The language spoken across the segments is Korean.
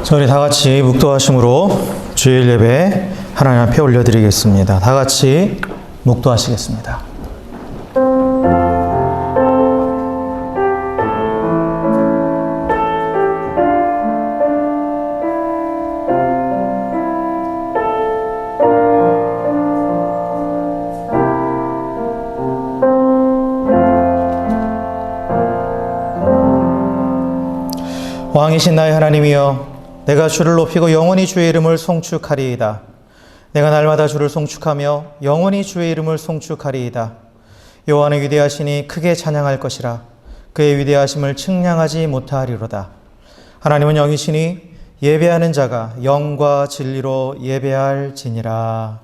자, 우리 다 같이 묵도하심으로 주일 예배 하나님 앞에 올려드리겠습니다. 다 같이 묵도하시겠습니다. 왕이신 나의 하나님이여, 내가 주를 높이고 영원히 주의 이름을 송축하리이다. 내가 날마다 주를 송축하며 영원히 주의 이름을 송축하리이다. 여호와는 위대하시니 크게 찬양할 것이라. 그의 위대하심을 측량하지 못하리로다. 하나님은 영이시니 예배하는 자가 영과 진리로 예배할지니라.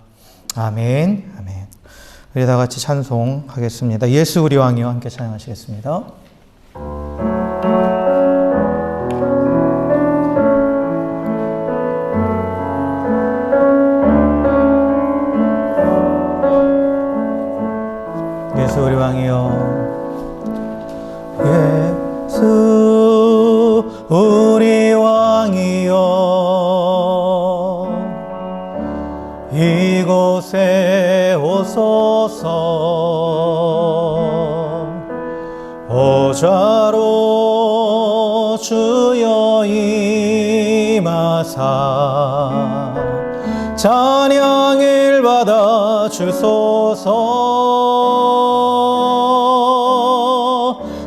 아멘. 아멘. 우리 다 같이 찬송하겠습니다. 예수 우리 왕이여 함께 찬양하시겠습니다. 예수 우리 왕이여, 예수 우리 왕이여, 이곳에 오소서. 보좌로 주여 임하사 찬양을 받아 주소서.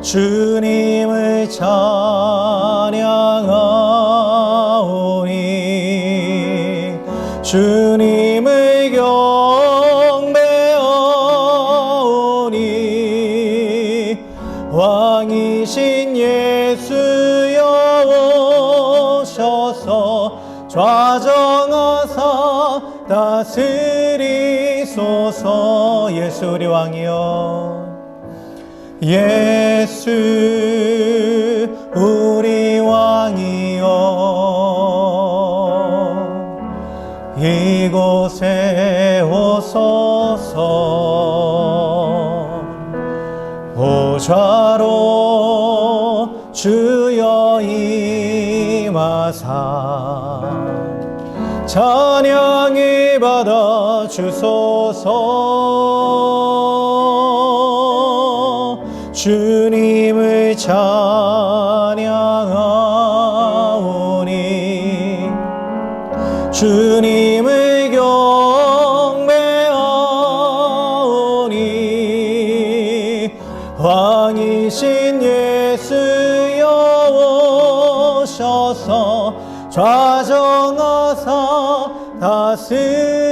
주님을 찬양하오니 주님을 경배하오니 왕이신 예수여 오셔서 좌정하사 다스리소서. 예수 우리 왕이여, 예수 우리 왕이여, 이곳에 오소서. 보좌로 주여 임하사 찬양을 받아 주소서. 주님을 찬양하오니 주님을 경배하오니 왕이신 예수여 오셔서 좌정하사 다스리소서.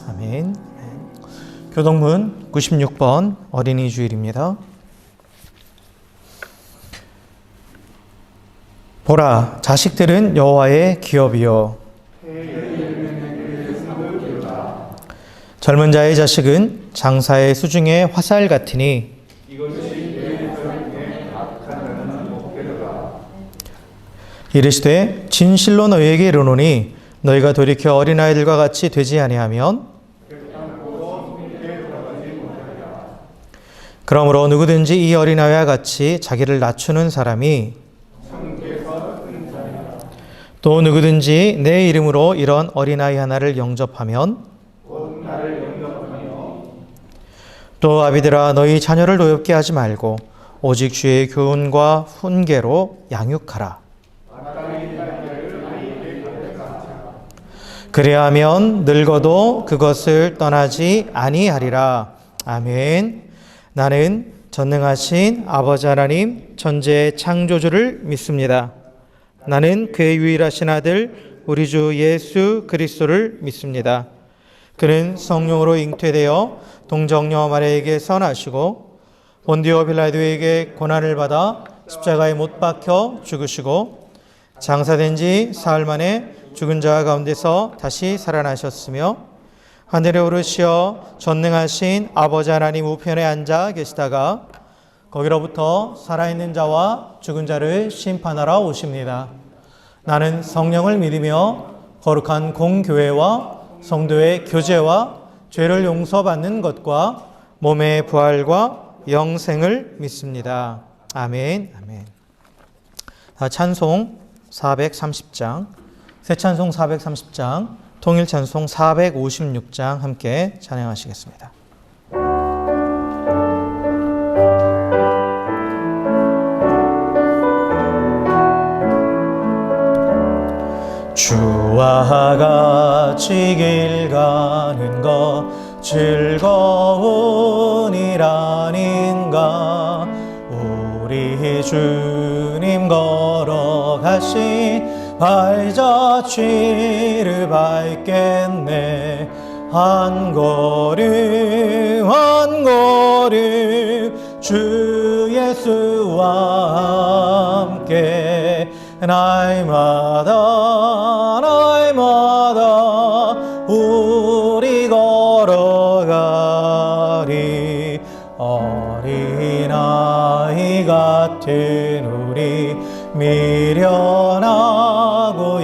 아멘. 교동문 96번 어린이 주일입니다. 보라, 자식들은 여호와의 기업이요, 젊은 자의 자식은 장사의 수중의 화살 같으니 이르시되 진실로 너희에게 이르노니 너희가 돌이켜 어린아이들과 같이 되지 아니하면 그러므로 누구든지 이 어린아이와 같이 자기를 낮추는 사람이 또 누구든지 내 이름으로 이런 어린아이 하나를 영접하면 또 아비들아 너희 자녀를 노엽게 하지 말고 오직 주의 교훈과 훈계로 양육하라. 그래야 하면 늙어도 그것을 떠나지 아니하리라. 아멘. 나는 전능하신 아버지 하나님 천지의 창조주를 믿습니다. 나는 그의 유일하신 아들 우리 주 예수 그리스도를 믿습니다. 그는 성령으로 잉태되어 동정녀 마리아에게서 나시고 본디오 빌라도에게 고난을 받아 십자가에 못 박혀 죽으시고 장사된 지 사흘 만에 죽은 자 가운데서 다시 살아나셨으며 하늘에 오르시어 전능하신 아버지 하나님 우편에 앉아 계시다가 거기로부터 살아있는 자와 죽은 자를 심판하러 오십니다. 나는 성령을 믿으며 거룩한 공교회와 성도의 교제와 죄를 용서받는 것과 몸의 부활과 영생을 믿습니다. 아멘. 아멘. 찬송 430장, 새 찬송 430장, 통일 찬송 456장 함께 찬양하시겠습니다. 주와 같이 길 가는 것 즐거운 일 아닌가. 우리 주님 걸어가신 발자취를 밟겠네. 한 걸음 한 걸음 주 예수와 함께 날마다 날마다 우리 걸어가리. 어린아이 같은 우리 미련하고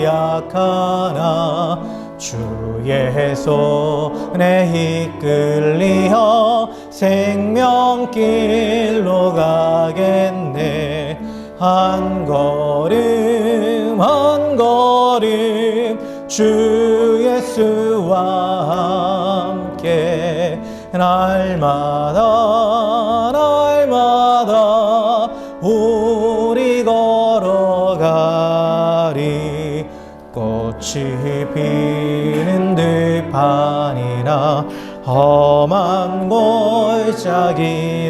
약하나 주의 손에 이끌리어 생명길로 가겠네. 한 걸음 한 걸음 주 예수와 함께 날마다 날마다 우리 걸어가리. 꽃이 피는 들판이나 험한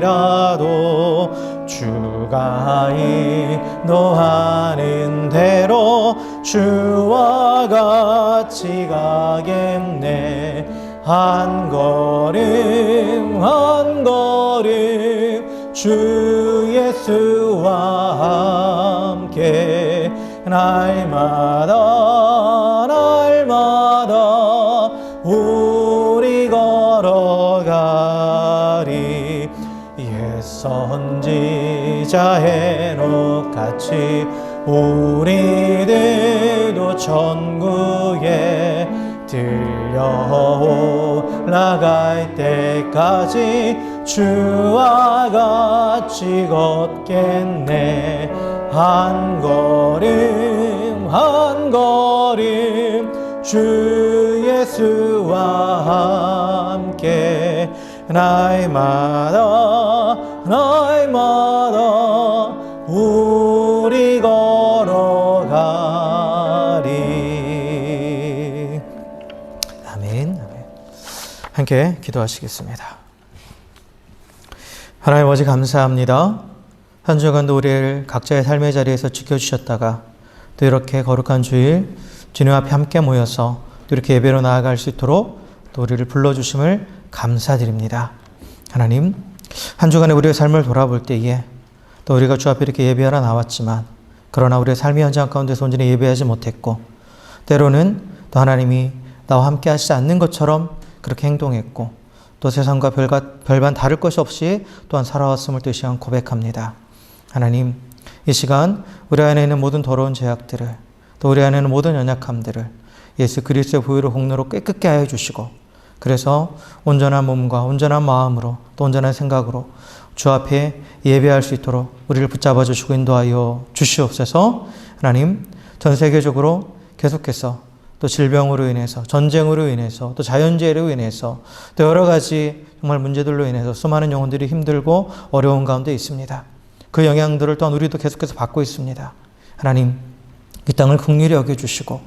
골짜기라도 주가 인도하는 대로 주와 같이 가겠네. 한 걸음 한 걸음 주 예수와 함께 날마다 날마다 우리 걸어가리. 옛 선지자 헤녹같이 우리들도 천국에 들려 올라갈 때까지 주와 같이 걷겠네. 한 걸음 한 걸음 주 예수와 함께 날마다 날마다 우리 걸어가리. 아멘. 함께 기도하시겠습니다. 하나님 아버지 감사합니다. 한 주간도 우리를 각자의 삶의 자리에서 지켜주셨다가 또 이렇게 거룩한 주일 주님 앞에 함께 모여서 또 이렇게 예배로 나아갈 수 있도록 또 우리를 불러주심을 감사드립니다. 하나님, 한 주간에 우리의 삶을 돌아볼 때에 또 우리가 주 앞에 이렇게 예배하러 나왔지만 그러나 우리의 삶의 현장 가운데서 온전히 예배하지 못했고 때로는 또 하나님이 나와 함께 하시지 않는 것처럼 그렇게 행동했고 또 세상과 별반 다를 것이 없이 또한 살아왔음을 또 이 시간 고백합니다. 하나님, 이 시간 우리 안에 있는 모든 더러운 죄악들을 또 우리 안에 있는 모든 연약함들을 예수 그리스도의 보혈의 공로로 깨끗게 하여 주시고 그래서 온전한 몸과 온전한 마음으로 또 온전한 생각으로 주 앞에 예배할 수 있도록 우리를 붙잡아 주시고 인도하여 주시옵소서. 하나님, 전 세계적으로 계속해서 또 질병으로 인해서 전쟁으로 인해서 또 자연재해로 인해서 또 여러 가지 정말 문제들로 인해서 수많은 영혼들이 힘들고 어려운 가운데 있습니다. 그 영향들을 또한 우리도 계속해서 받고 있습니다. 하나님, 이 땅을 긍휼히 여겨주시고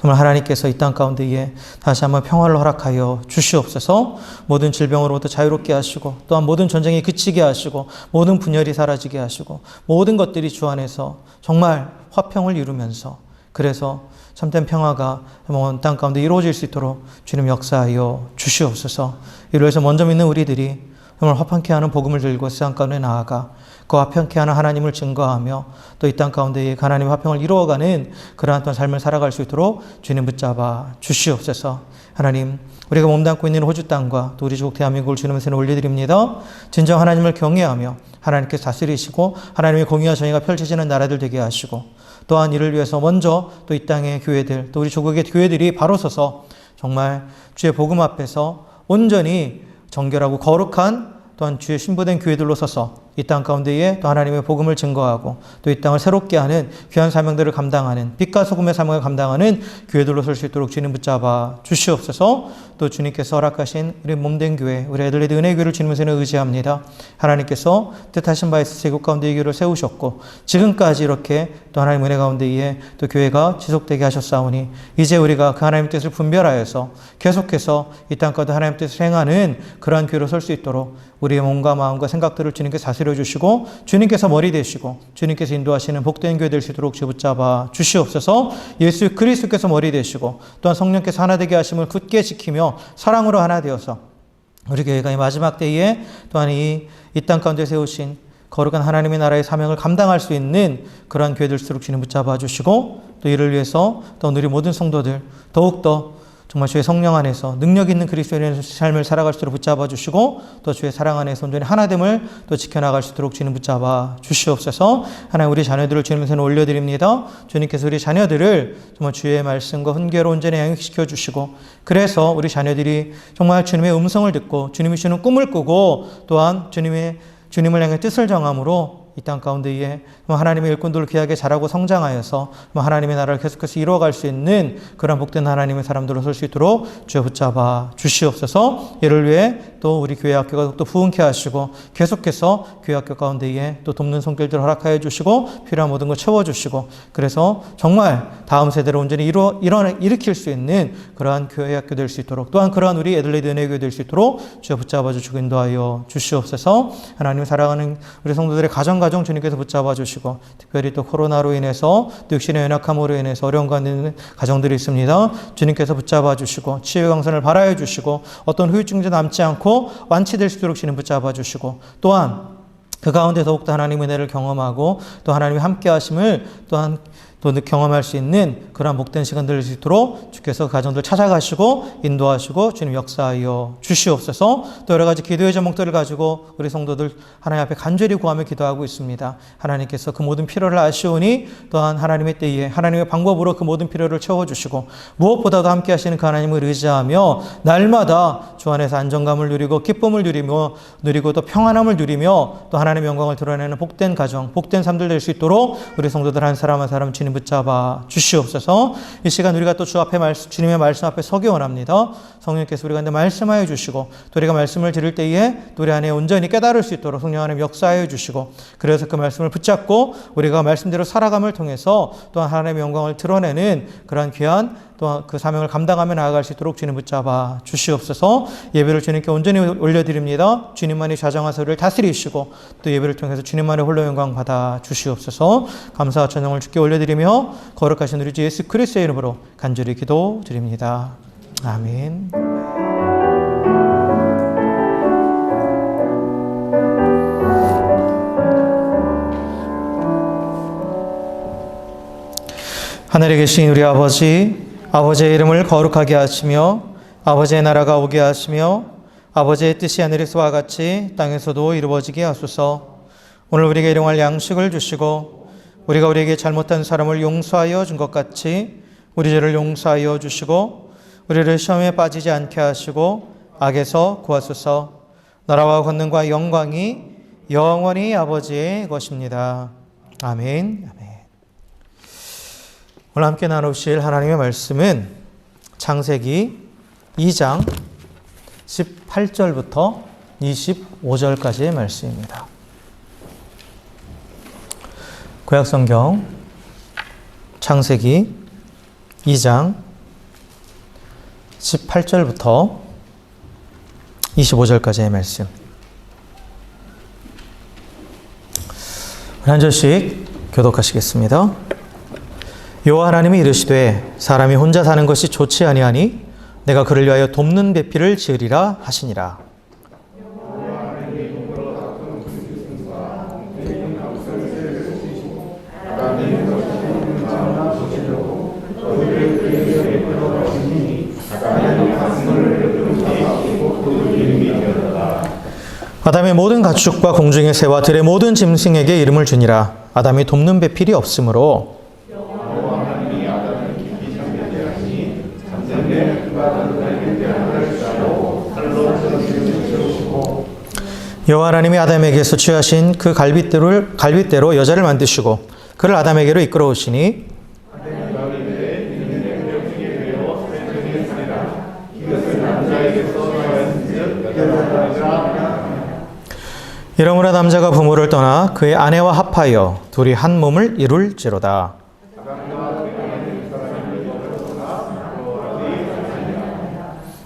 정말 하나님께서 이 땅 가운데에 다시 한번 평화를 허락하여 주시옵소서. 모든 질병으로부터 자유롭게 하시고 또한 모든 전쟁이 그치게 하시고 모든 분열이 사라지게 하시고 모든 것들이 주 안에서 정말 화평을 이루면서 그래서 참된 평화가 온 땅 가운데 이루어질 수 있도록 주님 역사하여 주시옵소서. 이로 해서 먼저 믿는 우리들이 정말 화평케 하는 복음을 들고 세상 가운데 나아가 그 화평케 하는 하나님을 증거하며 또 이 땅 가운데 하나님의 화평을 이루어가는 그러한 또 삶을 살아갈 수 있도록 주님 붙잡아 주시옵소서. 하나님, 우리가 몸담고 있는 호주 땅과 또 우리 조국 대한민국을 주님의 손에 올려드립니다. 진정 하나님을 경외하며 하나님께서 다스리시고 하나님의 공의와 정의가 펼쳐지는 나라들 되게 하시고 또한 이를 위해서 먼저 또 이 땅의 교회들 또 우리 조국의 교회들이 바로 서서 정말 주의 복음 앞에서 온전히 정결하고 거룩한 또한 주의 신부된 교회들로 서서 이 땅 가운데에 또 하나님의 복음을 증거하고 또 이 땅을 새롭게 하는 귀한 사명들을 감당하는 빛과 소금의 사명을 감당하는 교회들로 설 수 있도록 주님 붙잡아 주시옵소서. 또 주님께서 허락하신 우리 몸된 교회, 우리 애들레드 은혜교회를 주님께서는 의지합니다. 하나님께서 뜻하신 바에 있어서 제국 가운데 이 교회를 세우셨고 지금까지 이렇게 또 하나님 은혜 가운데에 또 교회가 지속되게 하셨사오니 이제 우리가 그 하나님 뜻을 분별하여서 계속해서 이 땅 가운데 하나님 뜻을 행하는 그러한 교회로 설 수 있도록 우리의 몸과 마음과 생각들을 주님께서 다스려 주시고 주님께서 머리 되시고 주님께서 인도하시는 복된 교회 될 수 있도록 붙잡아 주시옵소서. 예수 그리스도께서 머리 되시고 또한 성령께서 하나 되게 하심을 굳게 지키며 사랑으로 하나 되어서 우리 교회가 이 마지막 때에 또한 이 땅 가운데 세우신 거룩한 하나님의 나라의 사명을 감당할 수 있는 그러한 교회 될수록 주님 붙잡아 주시고 또 이를 위해서 또 우리 모든 성도들 더욱더 정말 주의 성령 안에서 능력 있는 그리스도인의 삶을 살아갈 수 있도록 붙잡아 주시고 또 주의 사랑 안에서 온전히 하나됨을 또 지켜나갈 수 있도록 주님 붙잡아 주시옵소서. 하나님 우리 자녀들을 주님께서 올려드립니다. 주님께서 우리 자녀들을 정말 주의 말씀과 훈계로 온전히 양육시켜 주시고 그래서 우리 자녀들이 정말 주님의 음성을 듣고 주님이 주는 꿈을 꾸고 또한 주님을 향해 뜻을 정함으로 이 땅 가운데에 하나님의 일꾼들을 귀하게 자라고 성장하여서 하나님의 나라를 계속해서 이루어갈 수 있는 그런 복된 하나님의 사람들로 설 수 있도록 주여 붙잡아 주시옵소서. 이를 위해 또 우리 교회 학교가 또 부흥케 하시고 계속해서 교회 학교 가운데에 또 돕는 손길들을 허락하여 주시고 필요한 모든 걸 채워주시고 그래서 정말 다음 세대를 온전히 일으킬 수 있는 그러한 교회 학교 될 수 있도록 또한 그러한 우리 애들레드 은혜교회 될 수 있도록 주여 붙잡아 주시고 인도하여 주시옵소서. 하나님 사랑하는 우리 성도들의 가정 주님께서 붙잡아 주시고 특별히 또 코로나로 인해서 또 육신의 연약함으로 인해서 어려운 가운데 있는 가정들이 있습니다. 주님께서 붙잡아 주시고 치유의 광선을 발하여 주시고 어떤 후유증도 남지 않고 완치될 수 있도록 주님 붙잡아 주시고 또한 그 가운데 더욱더 하나님의 은혜를 경험하고 또 하나님의 함께 하심을 또한 또 경험할 수 있는 그러한 복된 시간 될 수 있도록 주께서 가정들 찾아가시고 인도하시고 주님 역사하여 주시옵소서. 또 여러 가지 기도의 제목들을 가지고 우리 성도들 하나님 앞에 간절히 구하며 기도하고 있습니다. 하나님께서 그 모든 필요를 아시오니 또한 하나님의 때에 하나님의 방법으로 그 모든 필요를 채워주시고 무엇보다도 함께 하시는 그 하나님을 의지하며 날마다 주 안에서 안정감을 누리고 기쁨을 누리고 또 평안함을 누리며 또 하나님의 영광을 드러내는 복된 가정, 복된 삶들 될 수 있도록 우리 성도들 한 사람 한 사람 주님 붙잡아 주시옵소서. 이 시간 우리가 또 주 앞에 주님의 말씀 앞에 서기 원합니다. 성령께서 우리 가운데 말씀하여 주시고 또 우리가 말씀을 들을 때에 또 우리 안에 온전히 깨달을 수 있도록 성령 하나님 역사하여 주시고 그래서 그 말씀을 붙잡고 우리가 말씀대로 살아감을 통해서 또한 하나님의 영광을 드러내는 그러한 귀한 또한 그 사명을 감당하며 나아갈 수 있도록 주님 붙잡아 주시옵소서. 예배를 주님께 온전히 올려드립니다. 주님만이 좌정하사 우리를 다스리시고 또 예배를 통해서 주님만의 홀로 영광 받아 주시옵소서. 감사와 찬양을 주께 올려드리며 거룩하신 우리 주 예수 그리스도의 이름으로 간절히 기도드립니다. 아멘. 하늘에 계신 우리 아버지의 이름을 거룩하게 하시며 아버지의 나라가 오게 하시며 아버지의 뜻이 하늘에서와 같이 땅에서도 이루어지게 하소서. 오늘 우리에게 일용할 양식을 주시고 우리가 우리에게 잘못한 사람을 용서하여 준 것 같이 우리 죄를 용서하여 주시고 우리를 시험에 빠지지 않게 하시고 악에서 구하소서. 나라와 권능과 영광이 영원히 아버지의 것입니다. 아멘. 아멘. 오늘 함께 나누실 하나님의 말씀은 창세기 2장 18절부터 25절까지의 말씀입니다. 구약성경 창세기 2장 18절부터 25절까지의 말씀. 한 절씩 교독하시겠습니다. 여호와 하나님이 이르시되 사람이 혼자 사는 것이 좋지 아니하니 내가 그를 위하여 돕는 배필을 지으리라 하시니라. 아담의 모든 가축과 공중의 새와 들의 모든 짐승에게 이름을 주니라. 아담이 돕는 배필이 없으므로 여호와 하나님이 아담에게서 취하신 그 갈빗대로 여자를 만드시고 그를 아담에게로 이끌어 오시니 이러므로 남자가 부모를 떠나 그의 아내와 합하여 둘이 한 몸을 이룰지로다.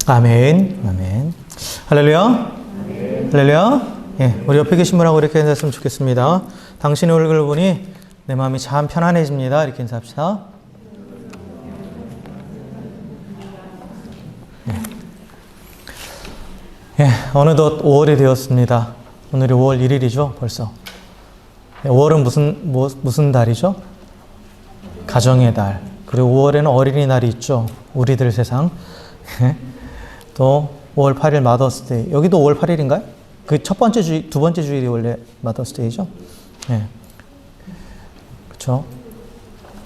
아멘. 아멘. 할렐루야. 할렐루야. 예, 우리 옆에 계신 분하고 이렇게 인사했으면 좋겠습니다. 당신의 얼굴을 보니 내 마음이 참 편안해집니다. 이렇게 인사합시다. 예, 어느덧 5월이 되었습니다. 오늘이 5월 1일이죠, 벌써. 5월은 무슨 달이죠? 가정의 달. 그리고 5월에는 어린이날이 있죠. 우리들 세상. 또 5월 8일 마더스데이. 여기도 5월 8일인가요? 그 첫 번째 주일, 두 번째 주일이 원래 마더스데이죠. 네. 그렇죠.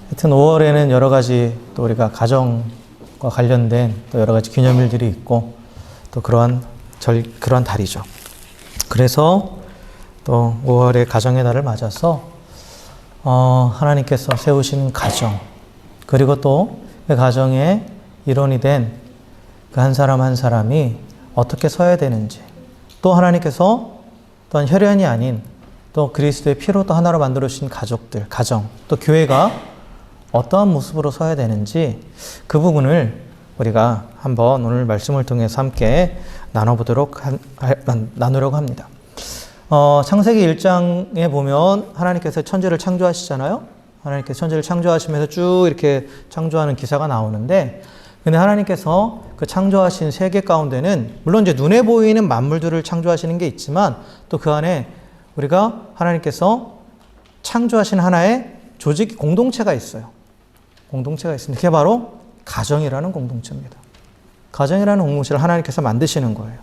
하여튼 5월에는 여러 가지 또 우리가 가정과 관련된 또 여러 가지 기념일들이 있고 또 그러한 달이죠. 그래서 또 5월의 가정의 달을 맞아서 하나님께서 세우신 가정, 그리고 또 그 가정의 일원이 된 그 한 사람 한 사람이 어떻게 서야 되는지, 또 하나님께서 또한 혈연이 아닌 또 그리스도의 피로 또 하나로 만들어 주신 가족들, 가정, 또 교회가 어떠한 모습으로 서야 되는지 그 부분을 우리가 한번 오늘 말씀을 통해서 함께 나누려고 합니다. 창세기 1장에 보면 하나님께서 천지를 창조하시잖아요. 하나님께서 천지를 창조하시면서 쭉 이렇게 창조하는 기사가 나오는데, 근데 하나님께서 그 창조하신 세계 가운데는 물론 이제 눈에 보이는 만물들을 창조하시는 게 있지만 또 그 안에 우리가 하나님께서 창조하신 하나의 조직 공동체가 있어요. 공동체가 있습니다. 그게 바로 가정이라는 공동체입니다. 가정이라는 공동체를 하나님께서 만드시는 거예요.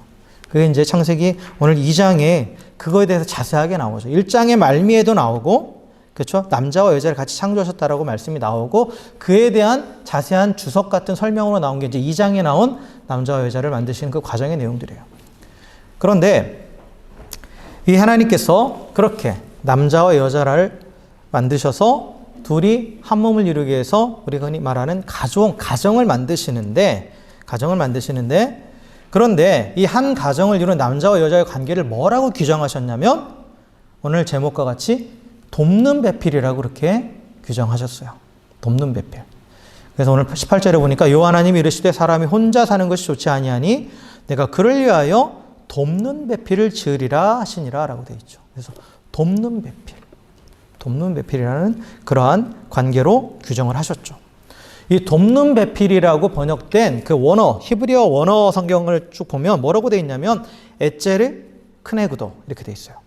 그게 이제 창세기 오늘 2장에 그거에 대해서 자세하게 나오죠. 1장의 말미에도 나오고, 그렇죠? 남자와 여자를 같이 창조하셨다라고 말씀이 나오고, 그에 대한 자세한 주석 같은 설명으로 나온 게 이제 2장에 나온 남자와 여자를 만드시는 그 과정의 내용들이에요. 그런데 이 하나님께서 그렇게 남자와 여자를 만드셔서 둘이 한 몸을 이루기 위해서 우리가 흔히 말하는 가정을 만드시는데, 그런데 이 한 가정을 이루는 남자와 여자의 관계를 뭐라고 규정하셨냐면 오늘 제목과 같이 돕는 배필이라고 그렇게 규정하셨어요. 돕는 배필. 그래서 오늘 18절에 보니까 여호와 하나님이 이르시되 사람이 혼자 사는 것이 좋지 아니하니 내가 그를 위하여 돕는 배필을 지으리라 하시니라 라고 되어 있죠. 그래서 돕는 배필이라는 그러한 관계로 규정을 하셨죠. 이 돕는 배필이라고 번역된 그 원어, 히브리어 원어 성경을 쭉 보면 뭐라고 되어 있냐면 에체르 크네구도 이렇게 되어 있어요.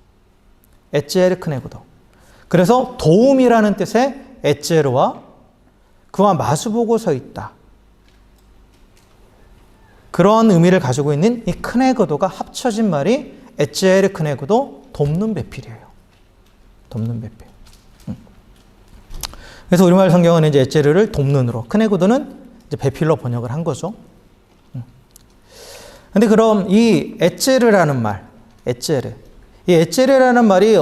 에체르 크네구도. 그래서 도움이라는 뜻의 에체르와 그와 마주보고 서 있다. 그런 의미를 가지고 있는 이 크네구도가 합쳐진 말이 에체르 크네구도, 돕는 배필이에요. 돕는 배필. 그래서 우리말 성경은 이제 에체르를 돕는으로, 크네구도는 이제 배필로 번역을 한 거죠. 근데 그럼 이 에체르라는 말, 이 에체르라는 말이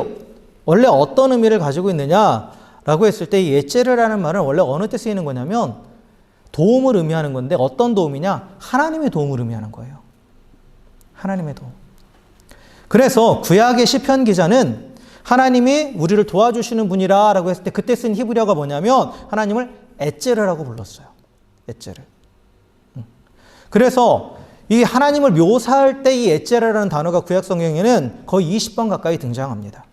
원래 어떤 의미를 가지고 있느냐라고 했을 때 이 에체르라는 말은 원래 어느 때 쓰이는 거냐면 도움을 의미하는 건데, 어떤 도움이냐? 하나님의 도움을 의미하는 거예요. 하나님의 도움. 그래서 구약의 시편 기자는 하나님이 우리를 도와주시는 분이라고 했을 때 그때 쓴 히브리어가 뭐냐면 하나님을 에체르라고 불렀어요. 에체르. 그래서 이 하나님을 묘사할 때 이 에체르라는 단어가 구약 성경에는 거의 20번 가까이 등장합니다.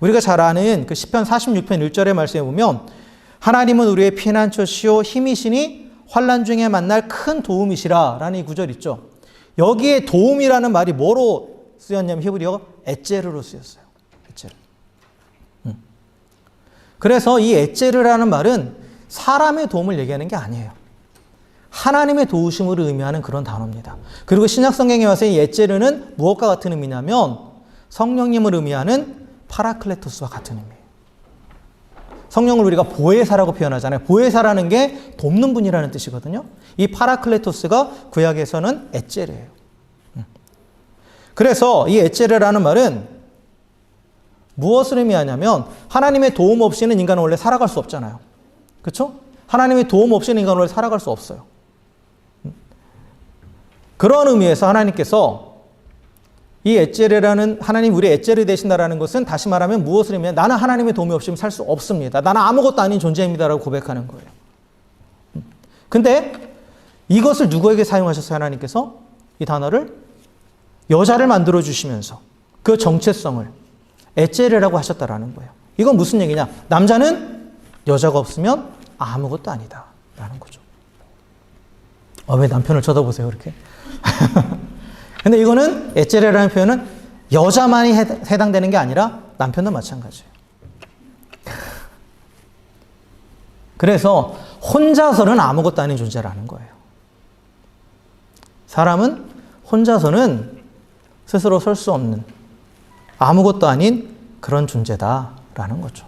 우리가 잘 아는 그 시편 46편 1절의 말씀에 보면 하나님은 우리의 피난처시오 힘이시니 환난 중에 만날 큰 도움이시라 라는 이 구절 있죠. 여기에 도움이라는 말이 뭐로 쓰였냐면 히브리어가 에체르로 쓰였어요. 에체르. 그래서 이 에체르라는 말은 사람의 도움을 얘기하는 게 아니에요. 하나님의 도우심을 의미하는 그런 단어입니다. 그리고 신약 성경에 와서 이 에체르는 무엇과 같은 의미냐면 성령님을 의미하는 파라클레토스와 같은 의미예요. 성령을 우리가 보혜사라고 표현하잖아요. 보혜사라는 게 돕는 분이라는 뜻이거든요. 이 파라클레토스가 구약에서는 에체르예요. 그래서 이 에체르라는 말은 무엇을 의미하냐면 하나님의 도움 없이는 인간은 원래 살아갈 수 없잖아요. 그렇죠? 하나님의 도움 없이는 인간은 원래 살아갈 수 없어요. 그런 의미에서 하나님께서 이 에체르라는 하나님 우리 에체르 되신다라는 것은 다시 말하면 무엇을 의미하냐면 나는 하나님의 도움이 없이는 살 수 없습니다. 나는 아무것도 아닌 존재입니다라고 고백하는 거예요. 근데 이것을 누구에게 사용하셨어요? 하나님께서 이 단어를 여자를 만들어 주시면서 그 정체성을 에체르라고 하셨다라는 거예요. 이건 무슨 얘기냐? 남자는 여자가 없으면 아무것도 아니다 라는 거죠. 왜 남편을 쳐다보세요 그렇게? 근데 이거는 에체르라는 표현은 여자만이 해당되는 게 아니라 남편도 마찬가지예요. 그래서 혼자서는 아무것도 아닌 존재라는 거예요. 사람은 혼자서는 스스로 설 수 없는 아무것도 아닌 그런 존재다라는 거죠.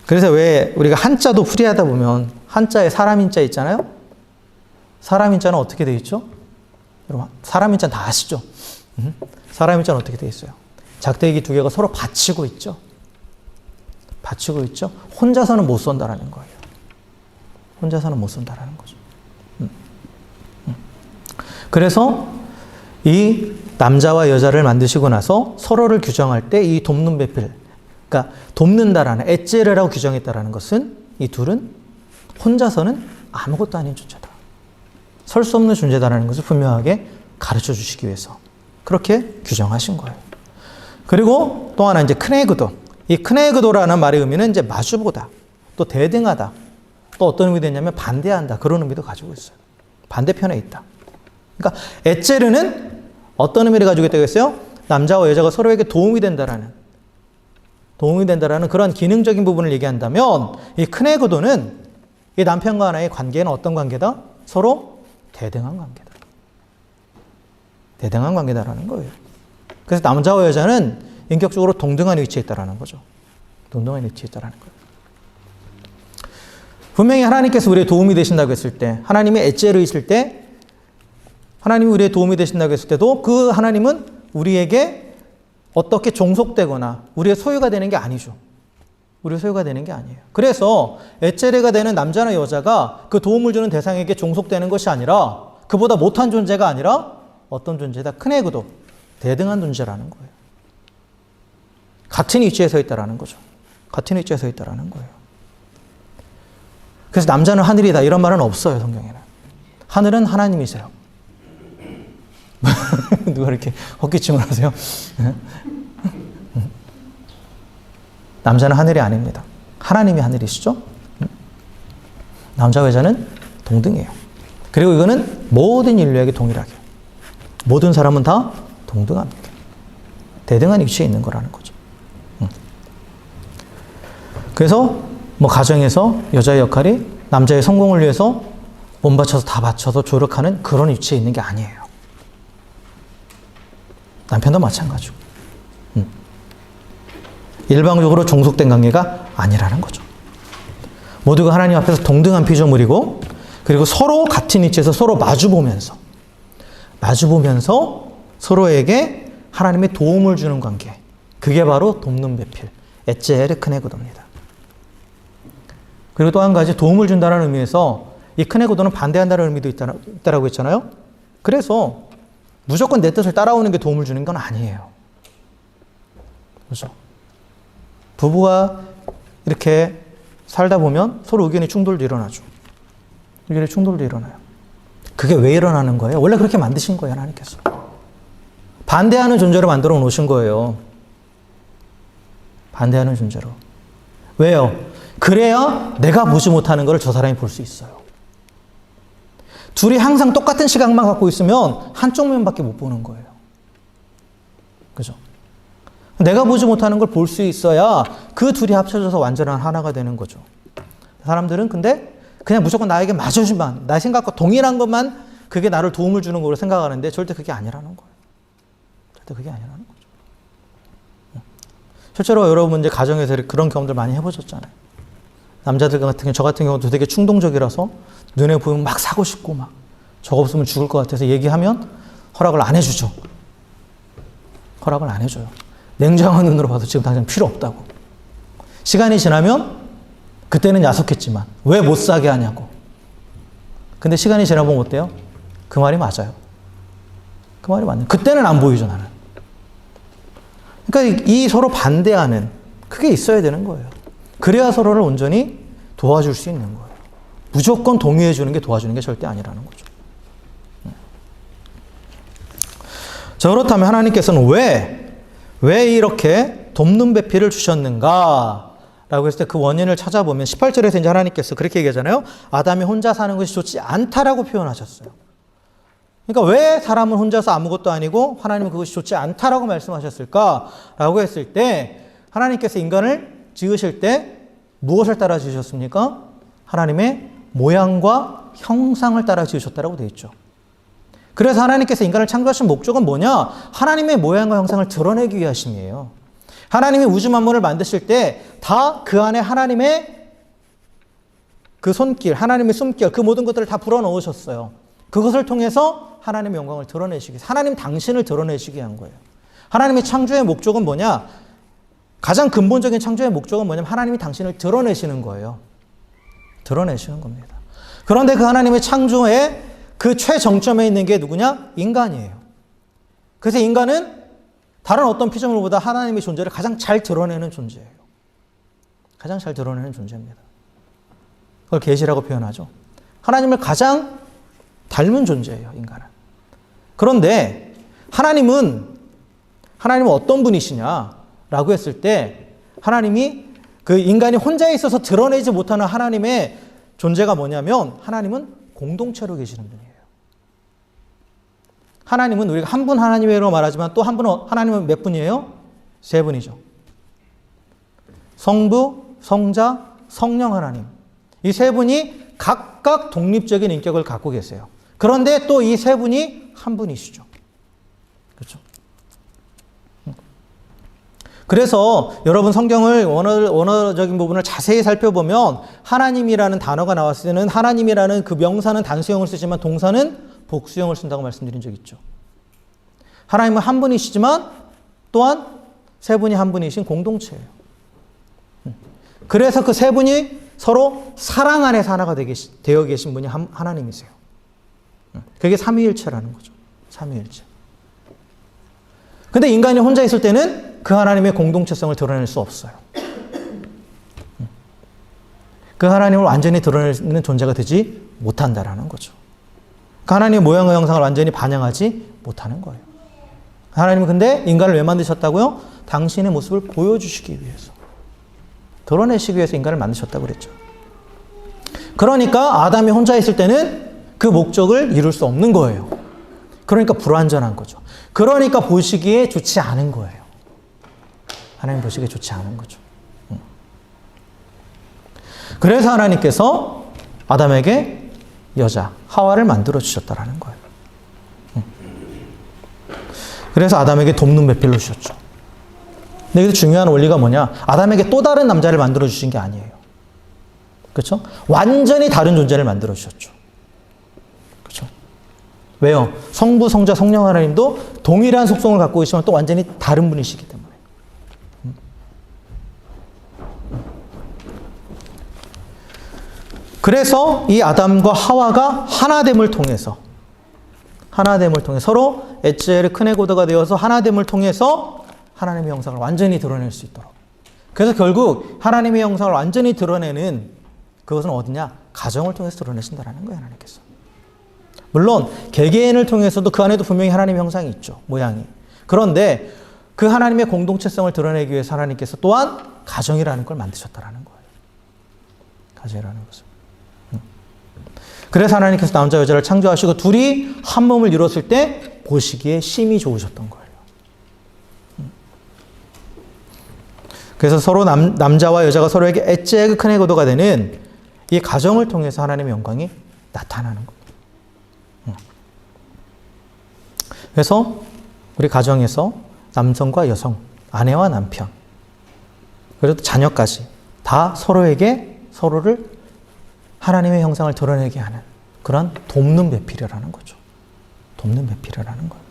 그래서 왜 우리가 한자도 풀이하다 보면 한자에 사람인자 있잖아요. 사람인자는 어떻게 되어 있죠? 여러분 사람인자는 다 아시죠? 사람인자는 어떻게 되어 있어요? 작대기 두 개가 서로 받치고 있죠. 받치고 있죠. 혼자서는 못 선다라는 거예요. 혼자서는 못 선다라는 거죠. 그래서 이 남자와 여자를 만드시고 나서 서로를 규정할 때 이 돕는 배필, 그러니까 돕는다라는 에체르라고 규정했다라는 것은 이 둘은 혼자서는 아무것도 아닌 존재다. 설 수 없는 존재다라는 것을 분명하게 가르쳐 주시기 위해서 그렇게 규정하신 거예요. 그리고 또 하나 이제 크네그도. 이 크네그도라는 말의 의미는 이제 마주보다, 또 대등하다, 또 어떤 의미도 있냐면 반대한다. 그런 의미도 가지고 있어요. 반대편에 있다. 그러니까 에체르는 어떤 의미를 가지고 있다고 했어요? 남자와 여자가 서로에게 도움이 된다라는 그런 기능적인 부분을 얘기한다면 이 크네그도는 이 남편과 아내의 관계는 어떤 관계다? 서로 대등한 관계다. 대등한 관계다라는 거예요. 그래서 남자와 여자는 인격적으로 동등한 위치에 있다라는 거죠. 동등한 위치에 있다라는 거예요. 분명히 하나님께서 우리의 도움이 되신다고 했을 때, 하나님이 에체르이실 때, 하나님이 우리의 도움이 되신다고 했을 때도 그 하나님은 우리에게 어떻게 종속되거나 우리의 소유가 되는 게 아니죠. 우리의 소유가 되는 게 아니에요. 그래서 에체르가 되는 남자나 여자가 그 도움을 주는 대상에게 종속되는 것이 아니라 그보다 못한 존재가 아니라 어떤 존재다? 크네그도, 대등한 존재라는 거예요. 같은 위치에 서 있다라는 거죠. 같은 위치에 서 있다라는 거예요. 그래서 남자는 하늘이다 이런 말은 없어요. 성경에는. 하늘은 하나님이세요. 누가 이렇게 헛기침을 하세요? 남자는 하늘이 아닙니다. 하나님이 하늘이시죠? 남자와 여자는 동등해요. 그리고 이거는 모든 인류에게 동일하게. 모든 사람은 다 동등합니다. 대등한 위치에 있는 거라는 거죠. 그래서 뭐 가정에서 여자의 역할이 남자의 성공을 위해서 몸 바쳐서 다 바쳐서 조력하는 그런 위치에 있는 게 아니에요. 남편도 마찬가지고. 일방적으로 종속된 관계가 아니라는 거죠. 모두가 하나님 앞에서 동등한 피조물이고, 그리고 서로 같은 위치에서 서로 마주보면서 서로에게 하나님의 도움을 주는 관계. 그게 바로 돕는 배필, 에체르 크네그도입니다. 그리고 또 한 가지 도움을 준다는 의미에서 이 크네그도는 반대한다는 의미도 있다라고 했잖아요. 그래서 무조건 내 뜻을 따라오는 게 도움을 주는 건 아니에요. 그렇죠? 부부가 이렇게 살다 보면 서로 의견의 충돌도 일어나죠. 의견의 충돌도 일어나요. 그게 왜 일어나는 거예요? 원래 그렇게 만드신 거예요, 하나님께서. 반대하는 존재로 만들어 놓으신 거예요. 반대하는 존재로. 왜요? 그래야 내가 보지 못하는 걸 저 사람이 볼 수 있어요. 둘이 항상 똑같은 시각만 갖고 있으면 한쪽 면밖에 못 보는 거예요. 그죠? 내가 보지 못하는 걸 볼 수 있어야 그 둘이 합쳐져서 완전한 하나가 되는 거죠. 사람들은 근데 그냥 무조건 나에게 맞아주면, 나 생각과 동일한 것만 그게 나를 도움을 주는 거로 생각하는데 절대 그게 아니라는 거예요. 절대 그게 아니라는 거죠. 실제로 여러분 이제 가정에서 그런 경험들 많이 해보셨잖아요. 남자들 같은 경우, 저 같은 경우도 되게 충동적이라서 눈에 보이면 막 사고 싶고 막 저거 없으면 죽을 것 같아서 얘기하면 허락을 안 해주죠. 허락을 안 해줘요. 냉정한 눈으로 봐도 지금 당장 필요 없다고. 시간이 지나면 그때는 야속했지만 왜 못 사게 하냐고. 근데 시간이 지나보면 어때요? 그 말이 맞아요. 그 말이 맞네. 그때는 안 보이죠, 나는. 그러니까 이 서로 반대하는 그게 있어야 되는 거예요. 그래야 서로를 온전히 도와줄 수 있는 거예요. 무조건 동의해 주는 게 도와주는 게 절대 아니라는 거죠. 자, 그렇다면 하나님께서는 왜 이렇게 돕는 배필을 주셨는가? 라고 했을 때 그 원인을 찾아보면 18절에서 이제 하나님께서 그렇게 얘기하잖아요. 아담이 혼자 사는 것이 좋지 않다라고 표현하셨어요. 그러니까 왜 사람은 혼자서 아무것도 아니고 하나님은 그것이 좋지 않다라고 말씀하셨을까라고 했을 때 하나님께서 인간을 지으실 때 무엇을 따라 지으셨습니까? 하나님의 모양과 형상을 따라 지으셨다라고 되어 있죠. 그래서 하나님께서 인간을 창조하신 목적은 뭐냐? 하나님의 모양과 형상을 드러내기 위하심이에요. 하나님이 우주 만물을 만드실 때 다 그 안에 하나님의 그 손길, 하나님의 숨결, 그 모든 것들을 다 불어넣으셨어요. 그것을 통해서 하나님의 영광을 드러내시기 위해서, 하나님 당신을 드러내시기 위한 거예요. 하나님의 창조의 목적은 뭐냐? 가장 근본적인 창조의 목적은 뭐냐면 하나님이 당신을 드러내시는 거예요. 드러내시는 겁니다. 그런데 그 하나님의 창조의 그 최정점에 있는 게 누구냐? 인간이에요. 그래서 인간은 다른 어떤 피조물보다 하나님의 존재를 가장 잘 드러내는 존재예요. 가장 잘 드러내는 존재입니다. 그걸 계시라고 표현하죠. 하나님을 가장 닮은 존재예요, 인간은. 그런데 하나님은 어떤 분이시냐라고 했을 때 하나님이 그 인간이 혼자 있어서 드러내지 못하는 하나님의 존재가 뭐냐면 하나님은 공동체로 계시는 분이에요. 하나님은 우리가 한 분 하나님이라고 말하지만 또 한 분 하나님은 몇 분이에요? 세 분이죠. 성부, 성자, 성령 하나님. 이 세 분이 각각 독립적인 인격을 갖고 계세요. 그런데 또 이 세 분이 한 분이시죠. 그렇죠? 그래서 여러분 성경을 원어적인 부분을 자세히 살펴보면 하나님이라는 단어가 나왔을 때는 하나님이라는 그 명사는 단수형을 쓰지만 동사는 복수형을 쓴다고 말씀드린 적 있죠. 하나님은 한 분이시지만 또한 세 분이 한 분이신 공동체예요. 그래서 그 세 분이 서로 사랑 안에서 하나가 되어 계신 분이 하나님이세요. 그게 삼위일체라는 거죠. 삼위일체. 근데 인간이 혼자 있을 때는 그 하나님의 공동체성을 드러낼 수 없어요. 그 하나님을 완전히 드러내는 존재가 되지 못한다라는 거죠. 그 하나님의 모양과 형상을 완전히 반영하지 못하는 거예요. 하나님은 근데 인간을 왜 만드셨다고요? 당신의 모습을 보여주시기 위해서. 드러내시기 위해서 인간을 만드셨다고 그랬죠. 그러니까 아담이 혼자 있을 때는 그 목적을 이룰 수 없는 거예요. 그러니까 불완전한 거죠. 그러니까 보시기에 좋지 않은 거예요. 하나님 보시기에 좋지 않은 거죠. 그래서 하나님께서 아담에게 여자, 하와를 만들어 주셨다라는 거예요. 그래서 아담에게 돕는 배필로 주셨죠. 근데 여기서 중요한 원리가 뭐냐? 아담에게 또 다른 남자를 만들어 주신 게 아니에요. 그렇죠? 완전히 다른 존재를 만들어 주셨죠. 그렇죠? 왜요? 성부, 성자, 성령 하나님도 동일한 속성을 갖고 계시지만 또 완전히 다른 분이시기 때문에. 그래서 이 아담과 하와가 하나됨을 통해서 서로 엣젤의 큰 애고도가 되어서 하나됨을 통해서 하나님의 형상을 완전히 드러낼 수 있도록. 그래서 결국 하나님의 형상을 완전히 드러내는 그것은 어디냐? 가정을 통해서 드러내신다라는 거예요, 하나님께서. 물론 개개인을 통해서도 그 안에도 분명히 하나님의 형상이 있죠, 모양이. 그런데 그 하나님의 공동체성을 드러내기 위해서 하나님께서 또한 가정이라는 걸 만드셨다라는 거예요. 가정이라는 것을. 그래서 하나님께서 남자 여자를 창조하시고 둘이 한 몸을 이뤘을 때 보시기에 심히 좋으셨던 거예요. 그래서 서로 남자와 여자가 서로에게 엣제의 큰 애고도가 되는 이 가정을 통해서 하나님의 영광이 나타나는 겁니다. 그래서 우리 가정에서 남성과 여성, 아내와 남편, 그리고 자녀까지 다 서로를 하나님의 형상을 드러내게 하는 그런 돕는 배필이라는 거죠. 돕는 배필이라는 거예요.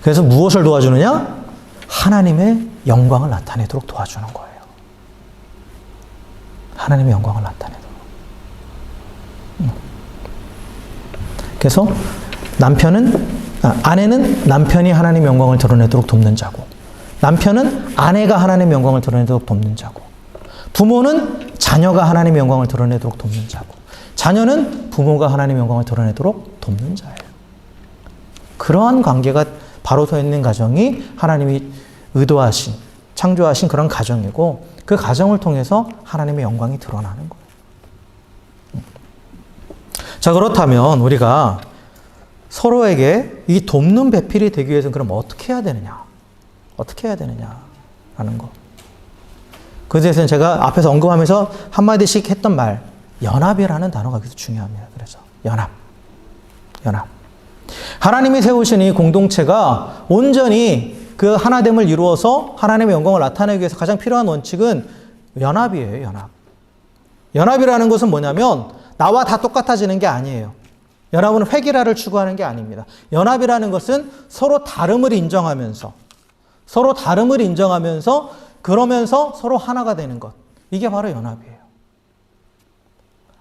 그래서 무엇을 도와주느냐? 하나님의 영광을 나타내도록 도와주는 거예요. 하나님의 영광을 나타내도록. 그래서 아내는 남편이 하나님의 영광을 드러내도록 돕는 자고, 남편은 아내가 하나님의 영광을 드러내도록 돕는 자고, 부모는 자녀가 하나님의 영광을 드러내도록 돕는 자고, 자녀는 부모가 하나님의 영광을 드러내도록 돕는 자예요. 그러한 관계가 바로 서 있는 가정이 하나님이 의도하신, 창조하신 그런 가정이고, 그 가정을 통해서 하나님의 영광이 드러나는 거예요. 자, 그렇다면 우리가 서로에게 이 돕는 배필이 되기 위해서는 그럼 어떻게 해야 되느냐? 어떻게 해야 되느냐라는 거. 그에 대해서는 제가 앞에서 언급하면서 한마디씩 했던 말, 연합이라는 단어가 여기서 중요합니다. 그래서 연합. 하나님이 세우신 이 공동체가 온전히 그 하나됨을 이루어서 하나님의 영광을 나타내기 위해서 가장 필요한 원칙은 연합이에요. 연합. 연합이라는 것은 뭐냐면 나와 다 똑같아지는 게 아니에요. 연합은 획일화를 추구하는 게 아닙니다. 연합이라는 것은 서로 다름을 인정하면서 그러면서 서로 하나가 되는 것. 이게 바로 연합이에요.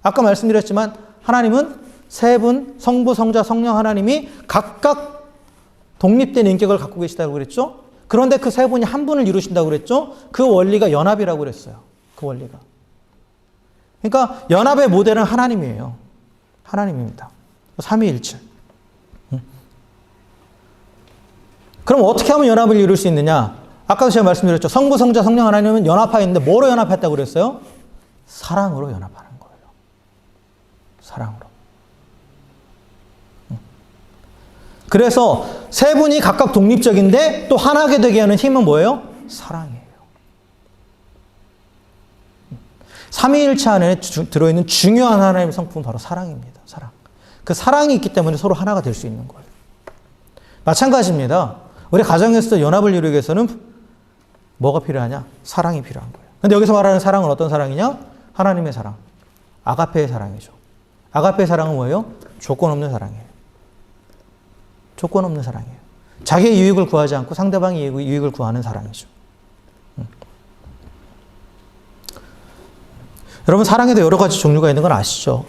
아까 말씀드렸지만 하나님은 세 분, 성부, 성자, 성령 하나님이 각각 독립된 인격을 갖고 계시다고 그랬죠? 그런데 그 세 분이 한 분을 이루신다고 그랬죠? 그 원리가 연합이라고 그랬어요. 그 원리가. 그러니까 연합의 모델은 하나님이에요. 하나님입니다. 삼위일체. 그럼 어떻게 하면 연합을 이룰 수 있느냐? 아까도 제가 말씀드렸죠. 성부, 성자, 성령 하나님은 연합하여 있는데 뭐로 연합했다고 그랬어요? 사랑으로 연합하는 거예요. 사랑으로. 그래서 세 분이 각각 독립적인데 또 하나게 되게 하는 힘은 뭐예요? 사랑이에요. 삼위일체 안에 들어있는 중요한 하나님의 성품은 바로 사랑입니다. 사랑. 그 사랑이 있기 때문에 서로 하나가 될 수 있는 거예요. 마찬가지입니다. 우리 가정에서 연합을 이루기 위해서는 뭐가 필요하냐? 사랑이 필요한 거예요. 근데 여기서 말하는 사랑은 어떤 사랑이냐? 하나님의 사랑. 아가페의 사랑이죠. 아가페의 사랑은 뭐예요? 조건 없는 사랑이에요. 조건 없는 사랑이에요. 자기의 유익을 구하지 않고 상대방의 유익을 구하는 사랑이죠. 여러분, 사랑에도 여러 가지 종류가 있는 건 아시죠?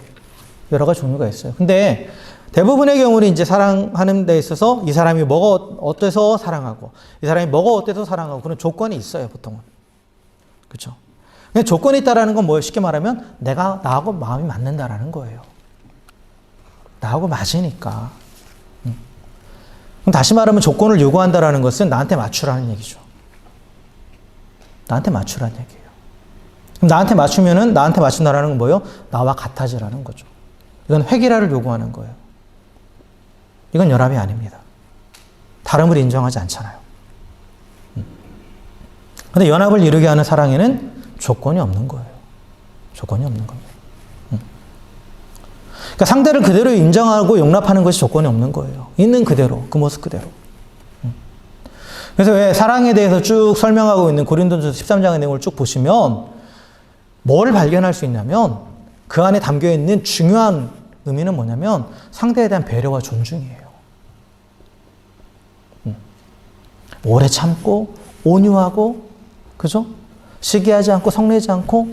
여러 가지 종류가 있어요. 근데 대부분의 경우는 이제 사랑하는 데 있어서 이 사람이 뭐가 어때서 사랑하고, 이 사람이 뭐가 어때서 사랑하고, 그런 조건이 있어요, 보통은. 그렇죠? 근데 조건이 있다라는 건 뭐예요? 쉽게 말하면 나하고 마음이 맞는다라는 거예요. 나하고 맞으니까. 그럼 다시 말하면 조건을 요구한다라는 것은 나한테 맞추라는 얘기죠. 나한테 맞추라는 얘기예요. 그럼 나한테 맞춘다라는 건 뭐예요? 나와 같아지라는 거죠. 이건 획일화를 요구하는 거예요. 이건 연합이 아닙니다. 다름을 인정하지 않잖아요. 그런데 연합을 이루게 하는 사랑에는 조건이 없는 거예요. 조건이 없는 겁니다. 그러니까 상대를 그대로 인정하고 용납하는 것이 조건이 없는 거예요. 있는 그대로, 그 모습 그대로. 그래서 왜 사랑에 대해서 쭉 설명하고 있는 고린도전서 13장의 내용을 쭉 보시면 뭘 발견할 수 있냐면 그 안에 담겨 있는 중요한 의미는 뭐냐면 상대에 대한 배려와 존중이에요. 오래 참고 온유하고, 그죠? 시기하지 않고 성내지 않고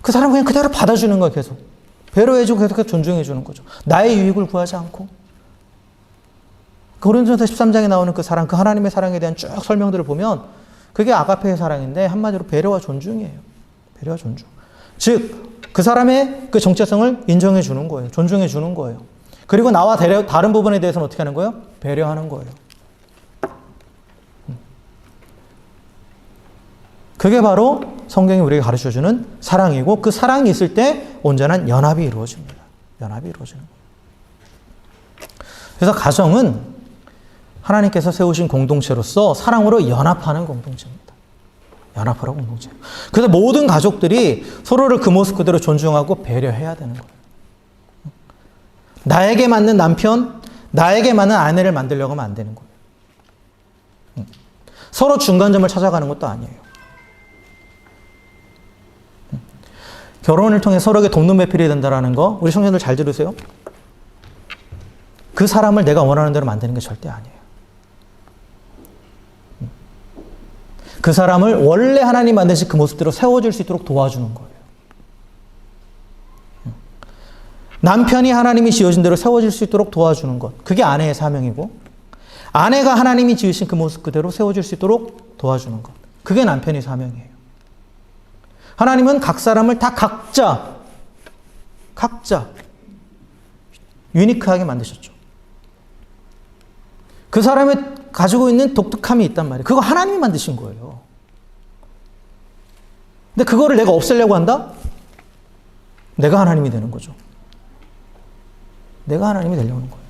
그 사람 그냥 그대로 받아주는 거예요. 계속 배려해주고 계속 존중해주는 거죠. 나의 유익을 구하지 않고. 고린도전서 13장에 나오는 그 사랑, 그 하나님의 사랑에 대한 쭉 설명들을 보면 그게 아가페의 사랑인데 한마디로 배려와 존중이에요. 배려와 존중. 즉 그 사람의 그 정체성을 인정해 주는 거예요. 존중해 주는 거예요. 그리고 나와 다른 부분에 대해서는 어떻게 하는 거예요? 배려하는 거예요. 그게 바로 성경이 우리에게 가르쳐주는 사랑이고, 그 사랑이 있을 때 온전한 연합이 이루어집니다. 연합이 이루어지는 거예요. 그래서 가정은 하나님께서 세우신 공동체로서 사랑으로 연합하는 공동체입니다. 연합하라고 공동체. 그래서 모든 가족들이 서로를 그 모습 그대로 존중하고 배려해야 되는 거예요. 나에게 맞는 남편, 나에게 맞는 아내를 만들려고 하면 안 되는 거예요. 서로 중간점을 찾아가는 것도 아니에요. 결혼을 통해 서로에게 돕는 배필이 된다는 거, 우리 청년들 잘 들으세요. 그 사람을 내가 원하는 대로 만드는 게 절대 아니에요. 그 사람을 원래 하나님 만드신 그 모습대로 세워줄 수 있도록 도와주는 거예요. 남편이 하나님이 지어진 대로 세워질 수 있도록 도와주는 것. 그게 아내의 사명이고, 아내가 하나님이 지으신 그 모습 그대로 세워질 수 있도록 도와주는 것. 그게 남편의 사명이에요. 하나님은 각 사람을 다 각자 유니크하게 만드셨죠. 그 사람이 가지고 있는 독특함이 있단 말이에요. 그거 하나님이 만드신 거예요. 근데 그거를 내가 없애려고 한다? 내가 하나님이 되는 거죠. 내가 하나님이 되려는 거예요.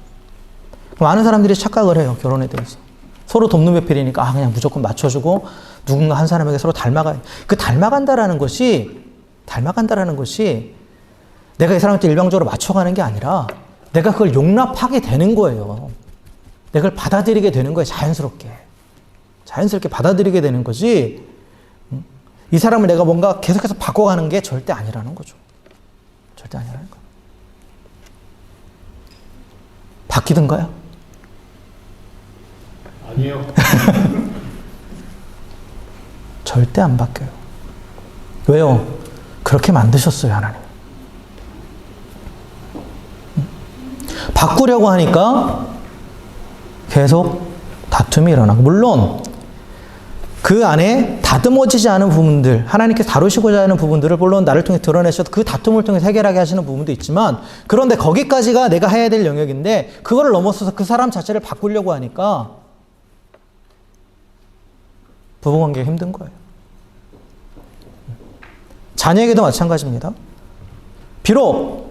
많은 사람들이 착각을 해요. 결혼에 대해서. 서로 돕는 배필이니까 그냥 무조건 맞춰주고 누군가 한 사람에게 서로 닮아가요. 그 닮아간다라는 것이 내가 이 사람한테 일방적으로 맞춰가는 게 아니라 내가 그걸 용납하게 되는 거예요. 내가 그걸 받아들이게 되는 거예요. 자연스럽게 받아들이게 되는 거지. 이 사람을 내가 뭔가 계속해서 바꿔가는 게 절대 아니라는 거죠. 절대 아니라는 거예요. 바뀌던가요? 아니요. 절대 안 바뀌어요. 왜요? 그렇게 만드셨어요, 하나님. 바꾸려고 하니까 계속 다툼이 일어나고, 물론 그 안에 다듬어지지 않은 부분들, 하나님께서 다루시고자 하는 부분들을 물론 나를 통해 드러내셔도 그 다툼을 통해 해결하게 하시는 부분도 있지만, 그런데 거기까지가 내가 해야 될 영역인데 그거를 넘어서서 그 사람 자체를 바꾸려고 하니까 부부관계가 힘든 거예요. 자녀에게도 마찬가지입니다. 비록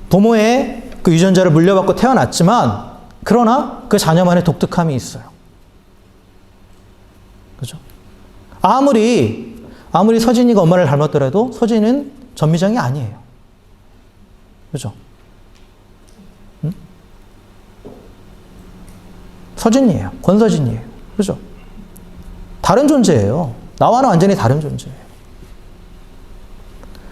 부모의 그 유전자를 물려받고 태어났지만, 그러나 그 자녀만의 독특함이 있어요. 그죠? 아무리 서진이가 엄마를 닮았더라도 서진이는 전미정이 아니에요. 그죠? 응? 서진이에요. 권서진이에요. 그죠? 다른 존재예요. 나와는 완전히 다른 존재예요.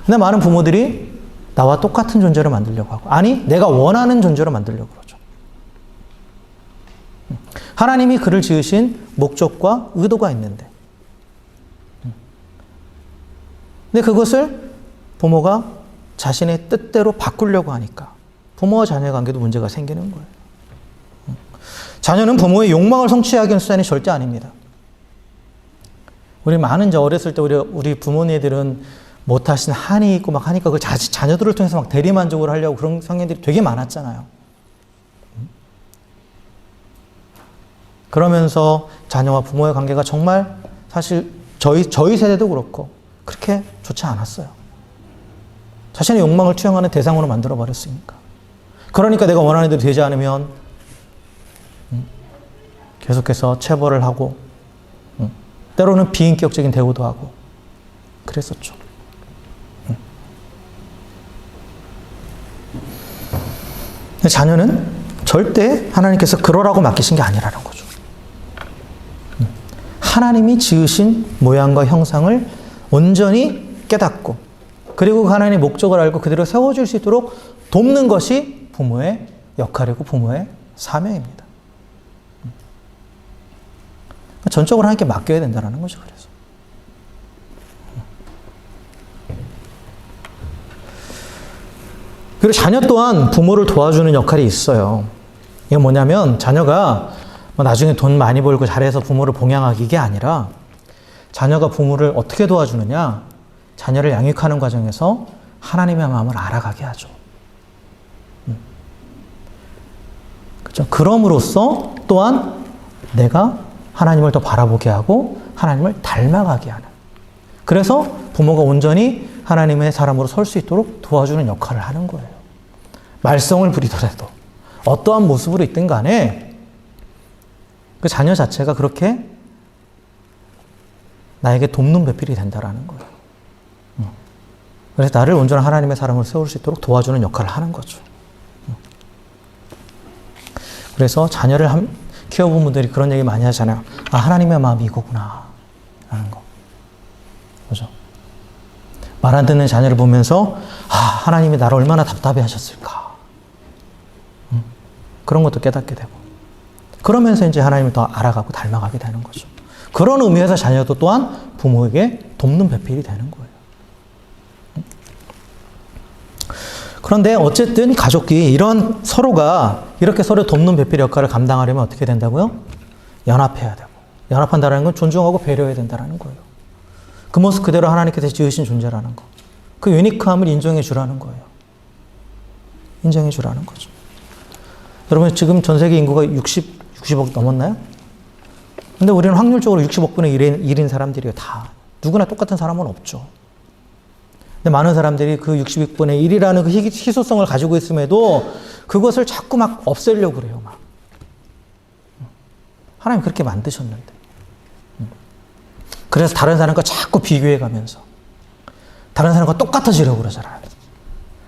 근데 많은 부모들이 나와 똑같은 존재를 만들려고 하고, 아니, 내가 원하는 존재로 만들려고 그러죠. 하나님이 그를 지으신 목적과 의도가 있는데, 근데 그것을 부모가 자신의 뜻대로 바꾸려고 하니까 부모와 자녀의 관계도 문제가 생기는 거예요. 자녀는 부모의 욕망을 성취하기 위한 수단이 절대 아닙니다. 우리 많은 어렸을 때 우리 부모님들은 못하신 한이 있고 막 하니까 그 자녀들을 통해서 막 대리만족을 하려고 그런 성향들이 되게 많았잖아요. 그러면서 자녀와 부모의 관계가 정말 사실 저희 세대도 그렇고 그렇게 좋지 않았어요. 자신의 욕망을 투영하는 대상으로 만들어버렸으니까. 그러니까 내가 원하는 대로 되지 않으면 계속해서 체벌을 하고, 때로는 비인격적인 대우도 하고 그랬었죠. 근데 자녀는 절대 하나님께서 그러라고 맡기신 게 아니라는 거죠. 하나님이 지으신 모양과 형상을 온전히 깨닫고, 그리고 하나님의 목적을 알고 그대로 세워줄 수 있도록 돕는 것이 부모의 역할이고 부모의 사명입니다. 전적으로 하나님께 맡겨야 된다는 거죠. 그래서 그리고 자녀 또한 부모를 도와주는 역할이 있어요. 이게 뭐냐면, 자녀가 나중에 돈 많이 벌고 잘해서 부모를 봉양하기, 이게 아니라 자녀가 부모를 어떻게 도와주느냐, 자녀를 양육하는 과정에서 하나님의 마음을 알아가게 하죠. 그렇죠? 그럼으로써 또한 내가 하나님을 더 바라보게 하고 하나님을 닮아가게 하는, 그래서 부모가 온전히 하나님의 사람으로 설 수 있도록 도와주는 역할을 하는 거예요. 말썽을 부리더라도 어떠한 모습으로 있든 간에 그 자녀 자체가 그렇게 나에게 돕는 배필이 된다라는 거예요. 그래서 나를 온전한 하나님의 사람으로 세울 수 있도록 도와주는 역할을 하는 거죠. 그래서 자녀를 키워본 분들이 그런 얘기 많이 하잖아요. 하나님의 마음이 이거구나 라는 거. 그죠? 말 안 듣는 자녀를 보면서 하나님이 나를 얼마나 답답해 하셨을까. 그런 것도 깨닫게 되고. 그러면서 이제 하나님을 더 알아가고 닮아가게 되는 거죠. 그런 의미에서 자녀도 또한 부모에게 돕는 배필이 되는 거예요. 그런데 어쨌든 가족이 이런 서로가 이렇게 서로 돕는 배필 역할을 감당하려면 어떻게 된다고요? 연합해야 되고. 연합한다는 건 존중하고 배려해야 된다는 거예요. 그 모습 그대로 하나님께서 지으신 존재라는 거. 그 유니크함을 인정해 주라는 거예요. 인정해 주라는 거죠. 여러분 지금 전 세계 인구가 60억 넘었나요? 근데 우리는 확률적으로 60억분의 1인 사람들이에요. 다. 누구나 똑같은 사람은 없죠. 근데 많은 사람들이 그 60분의 1이라는 그 희소성을 가지고 있음에도 그것을 자꾸 막 없애려고 그래요. 막. 하나님 그렇게 만드셨는데. 그래서 다른 사람과 자꾸 비교해 가면서 다른 사람과 똑같아지려고 그러잖아요.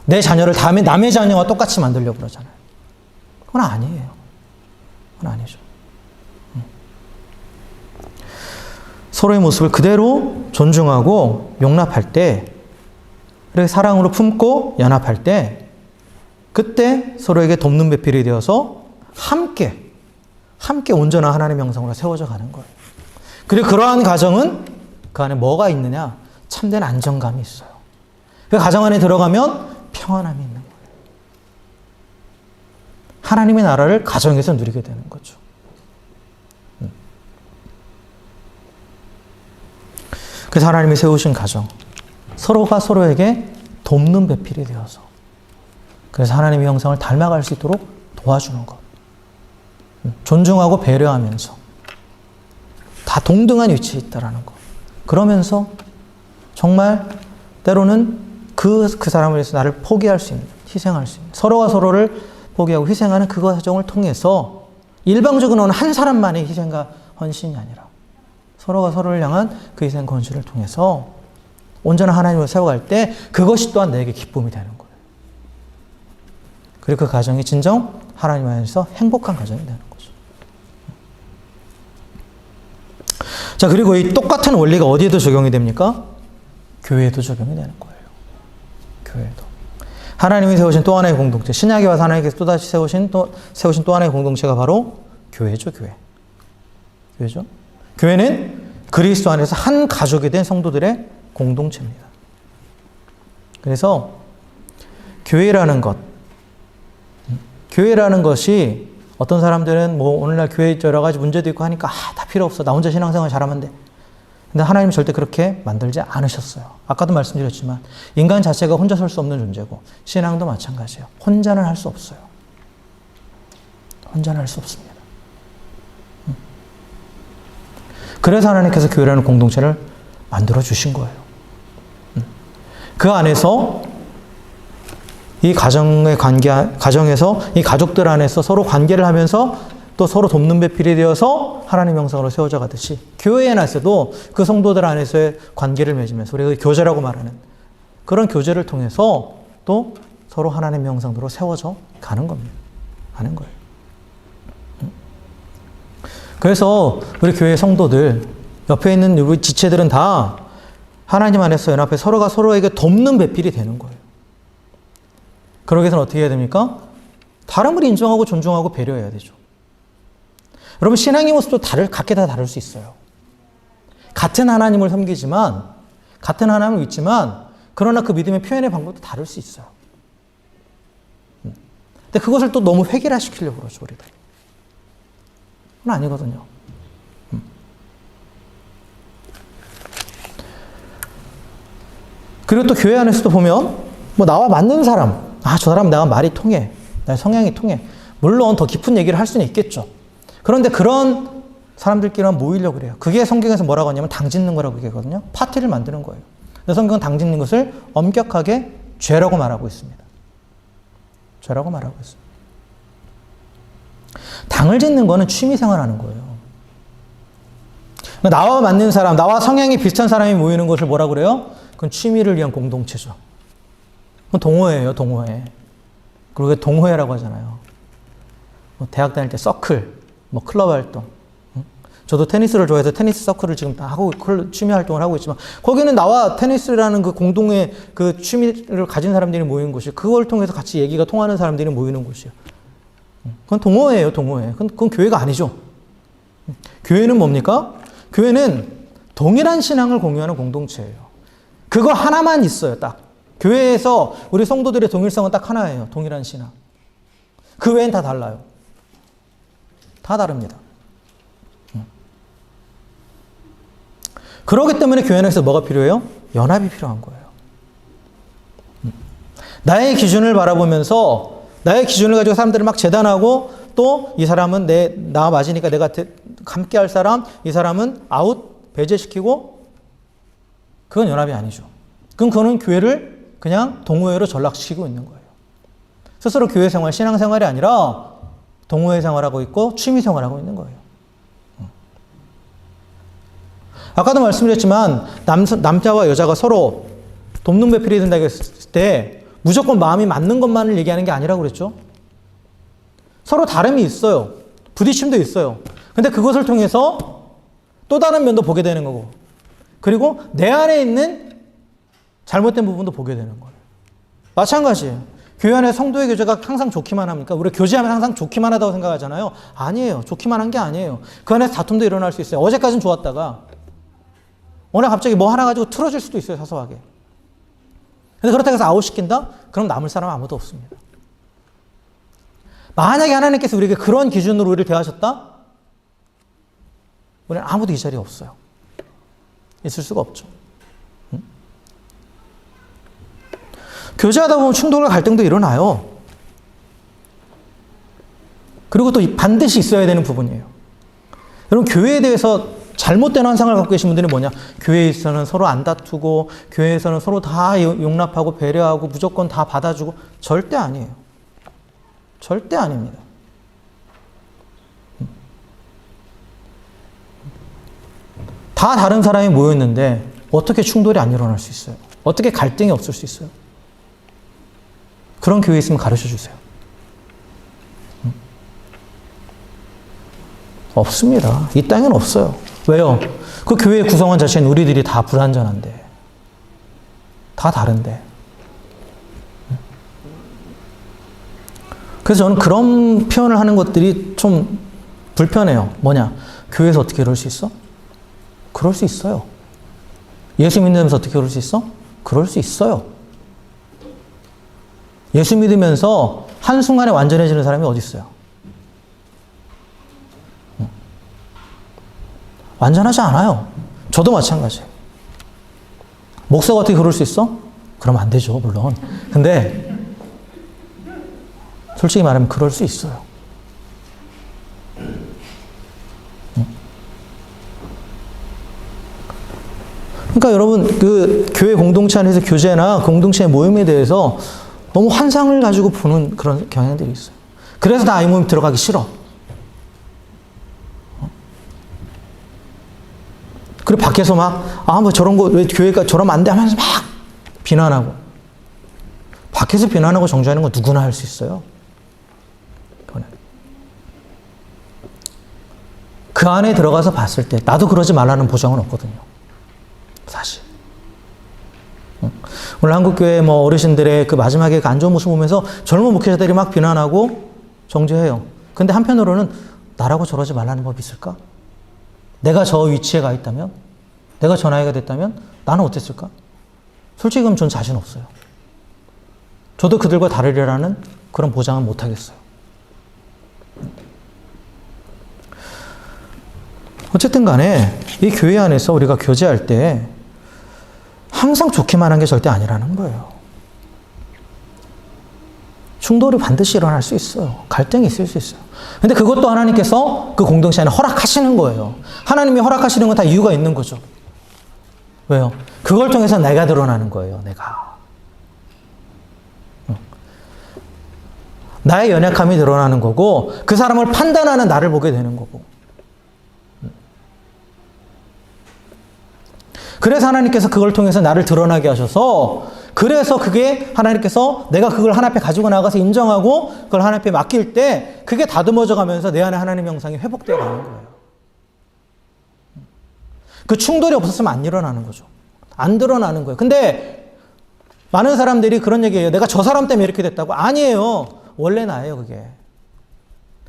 내 자녀를 다음에 남의 자녀와 똑같이 만들려고 그러잖아요. 그건 아니에요. 그건 아니죠. 서로의 모습을 그대로 존중하고 용납할 때, 그렇게 사랑으로 품고 연합할 때, 그때 서로에게 돕는 배필이 되어서 함께 온전한 하나님의 형상으로 세워져 가는 거예요. 그리고 그러한 가정은 그 안에 뭐가 있느냐? 참된 안정감이 있어요. 그 가정 안에 들어가면 평안함이 있는 거예요. 하나님의 나라를 가정에서 누리게 되는 거죠. 그래서 하나님이 세우신 가정, 서로가 서로에게 돕는 배필이 되어서, 그래서 하나님의 형상을 닮아갈 수 있도록 도와주는 것. 존중하고 배려하면서 다 동등한 위치에 있다라는 것. 그러면서 정말 때로는 그 사람을 위해서 나를 포기할 수 있는, 희생할 수 있는, 서로가 서로를 포기하고 희생하는 그 과정을 통해서 일방적으로는 한 사람만의 희생과 헌신이 아니라 서로가 서로를 향한 그 희생 헌신을 통해서 온전한 하나님을 세워갈 때 그것이 또한 내게 기쁨이 되는 거예요. 그리고 그 가정이 진정 하나님 안에서 행복한 가정이 되는 거죠. 자, 그리고 이 똑같은 원리가 어디에도 적용이 됩니까? 교회에도 적용이 되는 거예요. 교회도. 하나님이 세우신 또 하나의 공동체, 신약에 와서 하나님께서 또다시 세우신 또 하나의 공동체가 바로 교회죠, 교회. 교회죠. 교회는 그리스도 안에서 한 가족이 된 성도들의 공동체입니다. 그래서 교회라는 것이 어떤 사람들은 뭐 오늘날 교회 여러 가지 문제도 있고 하니까 다 필요 없어. 나 혼자 신앙생활 잘하면 돼. 근데 하나님은 절대 그렇게 만들지 않으셨어요. 아까도 말씀드렸지만 인간 자체가 혼자 설 수 없는 존재고 신앙도 마찬가지예요. 혼자는 할 수 없어요. 혼자는 할 수 없습니다. 그래서 하나님께서 교회라는 공동체를 만들어 주신 거예요. 그 안에서 이 가정에서 이 가족들 안에서 서로 관계를 하면서 또 서로 돕는 배필이 되어서 하나님 형상으로 세워져 가듯이 교회 안에서도 그 성도들 안에서의 관계를 맺으면서 우리가 교제라고 말하는 그런 교제를 통해서 또 서로 하나님 형상으로 세워져 가는 겁니다. 가는 거예요. 그래서 우리 교회 성도들, 옆에 있는 우리 지체들은 다 하나님 안에서 연합해 서로가 서로에게 돕는 배필이 되는 거예요. 그러기 위해서는 어떻게 해야 됩니까? 다름을 인정하고 존중하고 배려해야 되죠. 여러분, 신앙의 모습도 각기 다 다를 수 있어요. 같은 하나님을 섬기지만, 같은 하나님을 믿지만, 그러나 그 믿음의 표현의 방법도 다를 수 있어요. 근데 그것을 또 너무 획일화시키려고 그러죠, 우리들. 그건 아니거든요. 그리고 또 교회 안에서도 보면, 뭐 나와 맞는 사람, 저 사람 나와 말이 통해, 나의 성향이 통해. 물론 더 깊은 얘기를 할 수는 있겠죠. 그런데 그런 사람들끼리만 모이려고 그래요. 그게 성경에서 뭐라고 하냐면 당 짓는 거라고 얘기하거든요. 파티를 만드는 거예요. 근데 성경은 당 짓는 것을 엄격하게 죄라고 말하고 있습니다. 죄라고 말하고 있습니다. 당을 짓는 거는 취미생활하는 거예요. 나와 맞는 사람, 나와 성향이 비슷한 사람이 모이는 것을 뭐라고 그래요? 그건 취미를 위한 공동체죠. 그건 동호회예요, 동호회. 그리고 동호회라고 하잖아요. 뭐 대학 다닐 때 서클, 뭐 클럽 활동. 저도 테니스를 좋아해서 테니스 서클을 지금 다 하고 취미 활동을 하고 있지만 거기는 나와 테니스라는 그 공동의 그 취미를 가진 사람들이 모이는 곳이에요. 그걸 통해서 같이 얘기가 통하는 사람들이 모이는 곳이에요. 그건 동호회예요, 동호회. 그건 교회가 아니죠. 교회는 뭡니까? 교회는 동일한 신앙을 공유하는 공동체예요. 그거 하나만 있어요, 딱. 교회에서 우리 성도들의 동일성은 딱 하나예요. 동일한 신앙. 그 외엔 다 달라요. 다 다릅니다. 그렇기 때문에 교회 안에서 뭐가 필요해요? 연합이 필요한 거예요. 나의 기준을 바라보면서 나의 기준을 가지고 사람들을 막 재단하고 또 이 사람은 나 맞으니까 내가 함께 할 사람, 이 사람은 아웃, 배제시키고 그건 연합이 아니죠. 그거는 교회를 그냥 동호회로 전락시키고 있는 거예요. 스스로 교회 생활, 신앙 생활이 아니라 동호회 생활하고 있고 취미 생활하고 있는 거예요. 아까도 말씀드렸지만 남자와 여자가 서로 돕는 배필이 된다고 했을 때 무조건 마음이 맞는 것만을 얘기하는 게 아니라고 그랬죠. 서로 다름이 있어요. 부딪힘도 있어요. 근데 그것을 통해서 또 다른 면도 보게 되는 거고 그리고 내 안에 있는 잘못된 부분도 보게 되는 거예요. 마찬가지예요. 교회 안에 성도의 교제가 항상 좋기만 합니까? 우리 교제하면 항상 좋기만 하다고 생각하잖아요. 아니에요. 좋기만 한 게 아니에요. 그 안에서 다툼도 일어날 수 있어요. 어제까지는 좋았다가 오늘 갑자기 뭐 하나 가지고 틀어질 수도 있어요. 사소하게. 근데 그렇다고 해서 아웃시킨다? 그럼 남을 사람 아무도 없습니다. 만약에 하나님께서 우리에게 그런 기준으로 우리를 대하셨다? 우리는 아무도 이 자리에 없어요. 있을 수가 없죠. 교제하다 보면 충돌과 갈등도 일어나요. 그리고 또 반드시 있어야 되는 부분이에요. 여러분, 교회에 대해서 잘못된 환상을 갖고 계신 분들이 뭐냐? 교회에서는 서로 안 다투고, 교회에서는 서로 다 용납하고 배려하고 무조건 다 받아주고. 절대 아니에요. 절대 아닙니다. 다 다른 사람이 모였는데 어떻게 충돌이 안 일어날 수 있어요? 어떻게 갈등이 없을 수 있어요? 그런 교회 있으면 가르쳐 주세요. 없습니다. 이 땅에는 없어요. 왜요? 그 교회의 구성원 자체는 우리들이 다 불완전한데, 다 다른데. 그래서 저는 그런 표현을 하는 것들이 좀 불편해요. 뭐냐? 교회에서 어떻게 그럴 수 있어? 그럴 수 있어요. 예수 믿으면서 어떻게 그럴 수 있어? 그럴 수 있어요. 예수 믿으면서 한순간에 완전해지는 사람이 어디 있어요? 완전하지 않아요. 저도 마찬가지예요. 목사가 어떻게 그럴 수 있어? 그러면 안 되죠, 물론. 근데 솔직히 말하면 그럴 수 있어요. 그러니까 여러분, 그 교회 공동체 안에서 교제나 공동체 모임에 대해서 너무 환상을 가지고 보는 그런 경향들이 있어요. 그래서 나 이 모임 들어가기 싫어. 그리고 밖에서 막, 뭐 저런 거, 왜 교회가 저러면 안 돼? 하면서 막 비난하고. 밖에서 비난하고 정죄하는 건 누구나 할 수 있어요. 그 안에 들어가서 봤을 때, 나도 그러지 말라는 보장은 없거든요. 사실. 오늘 한국교회 어르신들의 그 마지막에 그 안 좋은 모습 보면서 젊은 목회자들이 막 비난하고 정죄해요. 근데 한편으로는 나라고 저러지 말라는 법이 있을까? 내가 저 위치에 가 있다면? 내가 저 나이가 됐다면? 나는 어땠을까? 솔직히 그럼 전 자신 없어요. 저도 그들과 다르리라는 그런 보장은 못 하겠어요. 어쨌든 간에 이 교회 안에서 우리가 교제할 때 항상 좋기만 한 게 절대 아니라는 거예요. 충돌이 반드시 일어날 수 있어요. 갈등이 있을 수 있어요. 근데 그것도 하나님께서 그 공동체 안에 허락하시는 거예요. 하나님이 허락하시는 건 다 이유가 있는 거죠. 왜요? 그걸 통해서 내가 드러나는 거예요. 내가. 나의 연약함이 드러나는 거고 그 사람을 판단하는 나를 보게 되는 거고. 그래서 하나님께서 그걸 통해서 나를 드러나게 하셔서 그래서 그게 하나님께서 내가 그걸 하나님 앞에 가지고 나가서 인정하고 그걸 하나님 앞에 맡길 때 그게 다듬어져 가면서 내 안에 하나님의 형상이 회복되어 가는 거예요. 그 충돌이 없었으면 안 일어나는 거죠. 안 드러나는 거예요. 근데 많은 사람들이 그런 얘기해요. 내가 저 사람 때문에 이렇게 됐다고. 아니에요. 원래 나예요, 그게.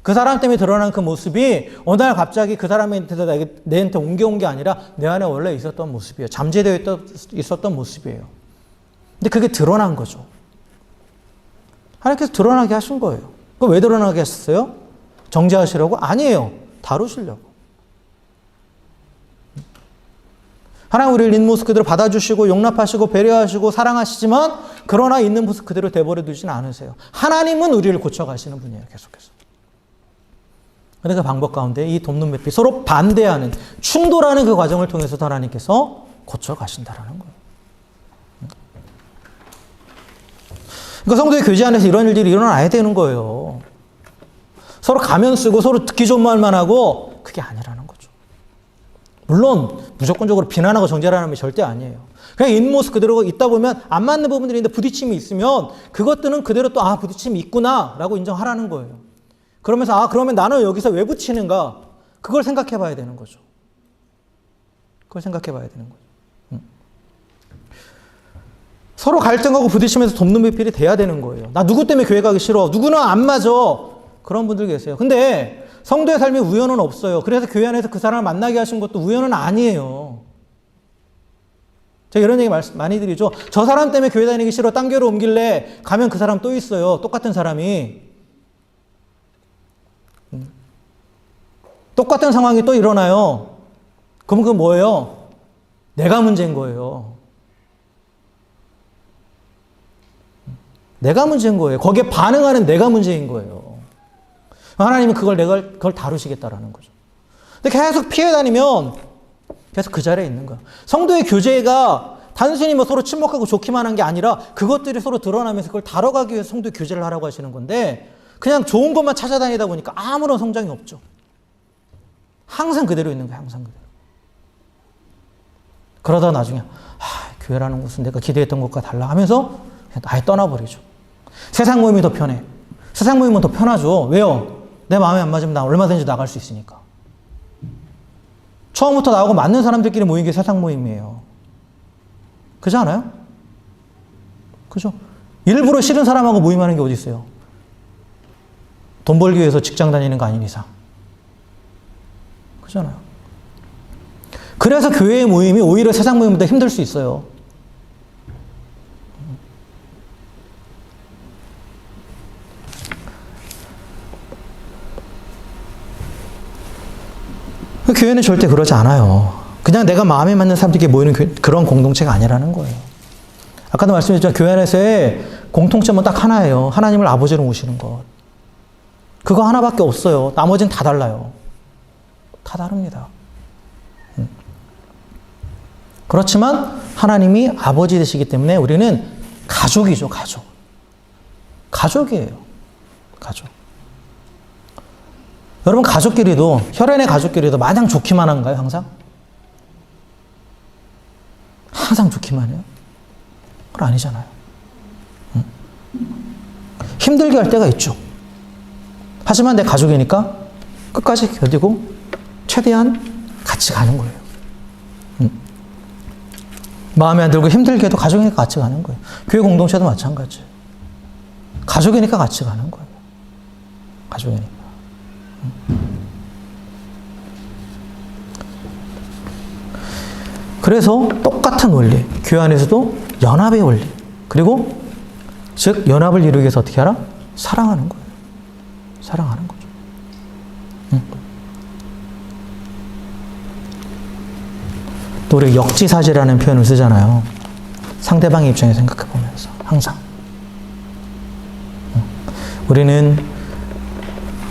그 사람 때문에 드러난 그 모습이 어느 날 갑자기 그 사람한테서 내한테 옮겨온 게 아니라 내 안에 원래 있었던 모습이에요. 잠재되어 있었던 모습이에요. 근데 그게 드러난 거죠. 하나님께서 드러나게 하신 거예요. 그럼 왜 드러나게 하셨어요? 정죄하시려고? 아니에요. 다루시려고. 하나님 우리를 있는 모습 그대로 받아주시고 용납하시고 배려하시고 사랑하시지만 그러나 있는 모습 그대로 내버려 두지는 않으세요. 하나님은 우리를 고쳐가시는 분이에요. 계속해서. 그런데 그 방법 가운데 이 돕는 매피 서로 반대하는 충돌하는 그 과정을 통해서 하나님께서 고쳐가신다라는 거예요. 그러니까 성도의 교제 안에서 이런 일들이 일어나야 되는 거예요. 서로 가면 쓰고 서로 듣기 좋은 말만 하고 그게 아니라는 거죠. 물론 무조건적으로 비난하고 정죄하는 게 절대 아니에요. 그냥 있는 모습 그대로 있다 보면 안 맞는 부분들이 있는데 부딪힘이 있으면 그것들은 그대로 또 부딪힘이 있구나 라고 인정하라는 거예요. 그러면서 그러면 나는 여기서 왜 붙이는가? 그걸 생각해 봐야 되는 거죠. 그걸 생각해 봐야 되는 거죠. 서로 갈등하고 부딪히면서 돕는 배필이 돼야 되는 거예요. 나 누구 때문에 교회 가기 싫어. 누구는 안 맞아. 그런 분들 계세요. 근데 성도의 삶에 우연은 없어요. 그래서 교회 안에서 그 사람을 만나게 하신 것도 우연은 아니에요. 제가 이런 얘기 많이 드리죠. 저 사람 때문에 교회 다니기 싫어. 딴 교회로 옮길래 가면 그 사람 또 있어요. 똑같은 사람이. 똑같은 상황이 또 일어나요. 그럼 그건 뭐예요? 내가 문제인 거예요. 내가 문제인 거예요. 거기에 반응하는 내가 문제인 거예요. 하나님은 그걸 다루시겠다라는 거죠. 근데 계속 피해 다니면 계속 그 자리에 있는 거야. 성도의 교제가 단순히 서로 침묵하고 좋기만 한 게 아니라 그것들이 서로 드러나면서 그걸 다뤄가기 위해서 성도의 교제를 하라고 하시는 건데 그냥 좋은 것만 찾아다니다 보니까 아무런 성장이 없죠. 항상 그대로 있는 거야. 항상 그대로. 그러다 나중에 교회라는 곳은 내가 기대했던 것과 달라 하면서 아예 떠나버리죠. 세상 모임이 더 편해. 세상 모임은 더 편하죠. 왜요? 내 마음에 안 맞으면 나 얼마든지 나갈 수 있으니까. 처음부터 나하고 맞는 사람들끼리 모이는 게 세상 모임이에요. 그렇지 않아요? 그죠? 일부러 싫은 사람하고 모임하는 게 어디 있어요? 돈 벌기 위해서 직장 다니는 거 아닌 이상. 그렇잖아요. 그래서 교회의 모임이 오히려 세상 모임보다 힘들 수 있어요. 교회는 절대 그러지 않아요. 그냥 내가 마음에 맞는 사람들끼리 모이는 그런 공동체가 아니라는 거예요. 아까도 말씀드렸지만 교회 안에서의 공통점은 딱 하나예요. 하나님을 아버지로 모시는 것. 그거 하나밖에 없어요. 나머지는 다 달라요. 다 다릅니다. 그렇지만 하나님이 아버지 되시기 때문에 우리는 가족이죠. 가족이에요. 가족. 여러분 가족끼리도 혈연의 가족끼리도 마냥 좋기만 한가요? 항상 좋기만 해요? 그건 아니잖아요. 힘들게 할 때가 있죠. 하지만 내 가족이니까 끝까지 견디고 최대한 같이 가는 거예요. 마음에 안 들고 힘들게 해도 가족이니까 같이 가는 거예요. 교회 공동체도 마찬가지예요. 가족이니까 같이 가는 거예요. 가족이니까. 그래서 똑같은 원리, 교회 안에서도 연합의 원리, 그리고 즉 연합을 이루기 위해서 어떻게 하라? 사랑하는 거예요. 사랑하는 거죠. 또 우리 역지사지라는 표현을 쓰잖아요. 상대방의 입장에 생각해 보면서 항상 우리는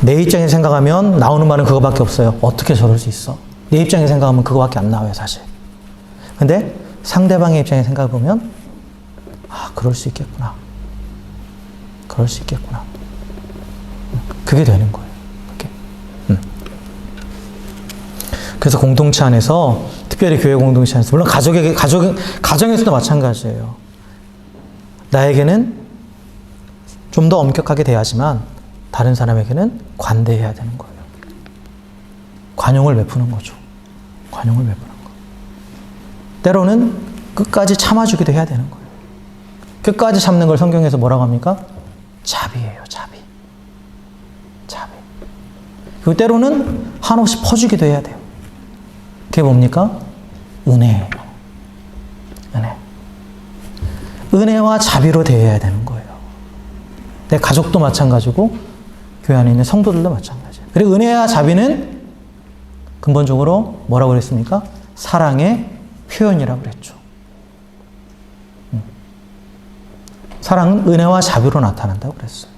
내 입장에 생각하면 나오는 말은 그거밖에 없어요. 어떻게 저럴 수 있어? 내 입장에 생각하면 그거밖에 안 나와요, 사실. 근데 상대방의 입장에 생각해 보면 그럴 수 있겠구나. 그럴 수 있겠구나. 그게 되는 거예요. 그게. 그래서 공동체 안에서 특별히 교회 공동체 안에서 물론 가정에서도 마찬가지예요. 나에게는 좀 더 엄격하게 대하지만 다른 사람에게는 관대해야 되는 거예요. 관용을 베푸는 거죠. 관용을 베푸는 거. 때로는 끝까지 참아주기도 해야 되는 거예요. 끝까지 참는 걸 성경에서 뭐라고 합니까? 자비예요, 자비. 자비. 그리고 때로는 한없이 퍼주기도 해야 돼요. 그게 뭡니까? 은혜예요. 은혜. 은혜와 자비로 대해야 되는 거예요. 내 가족도 마찬가지고 교회 안에 있는 성도들도 마찬가지예요. 그리고 은혜와 자비는 근본적으로 뭐라고 그랬습니까? 사랑의 표현이라고 그랬죠. 사랑은 은혜와 자비로 나타난다고 그랬어요.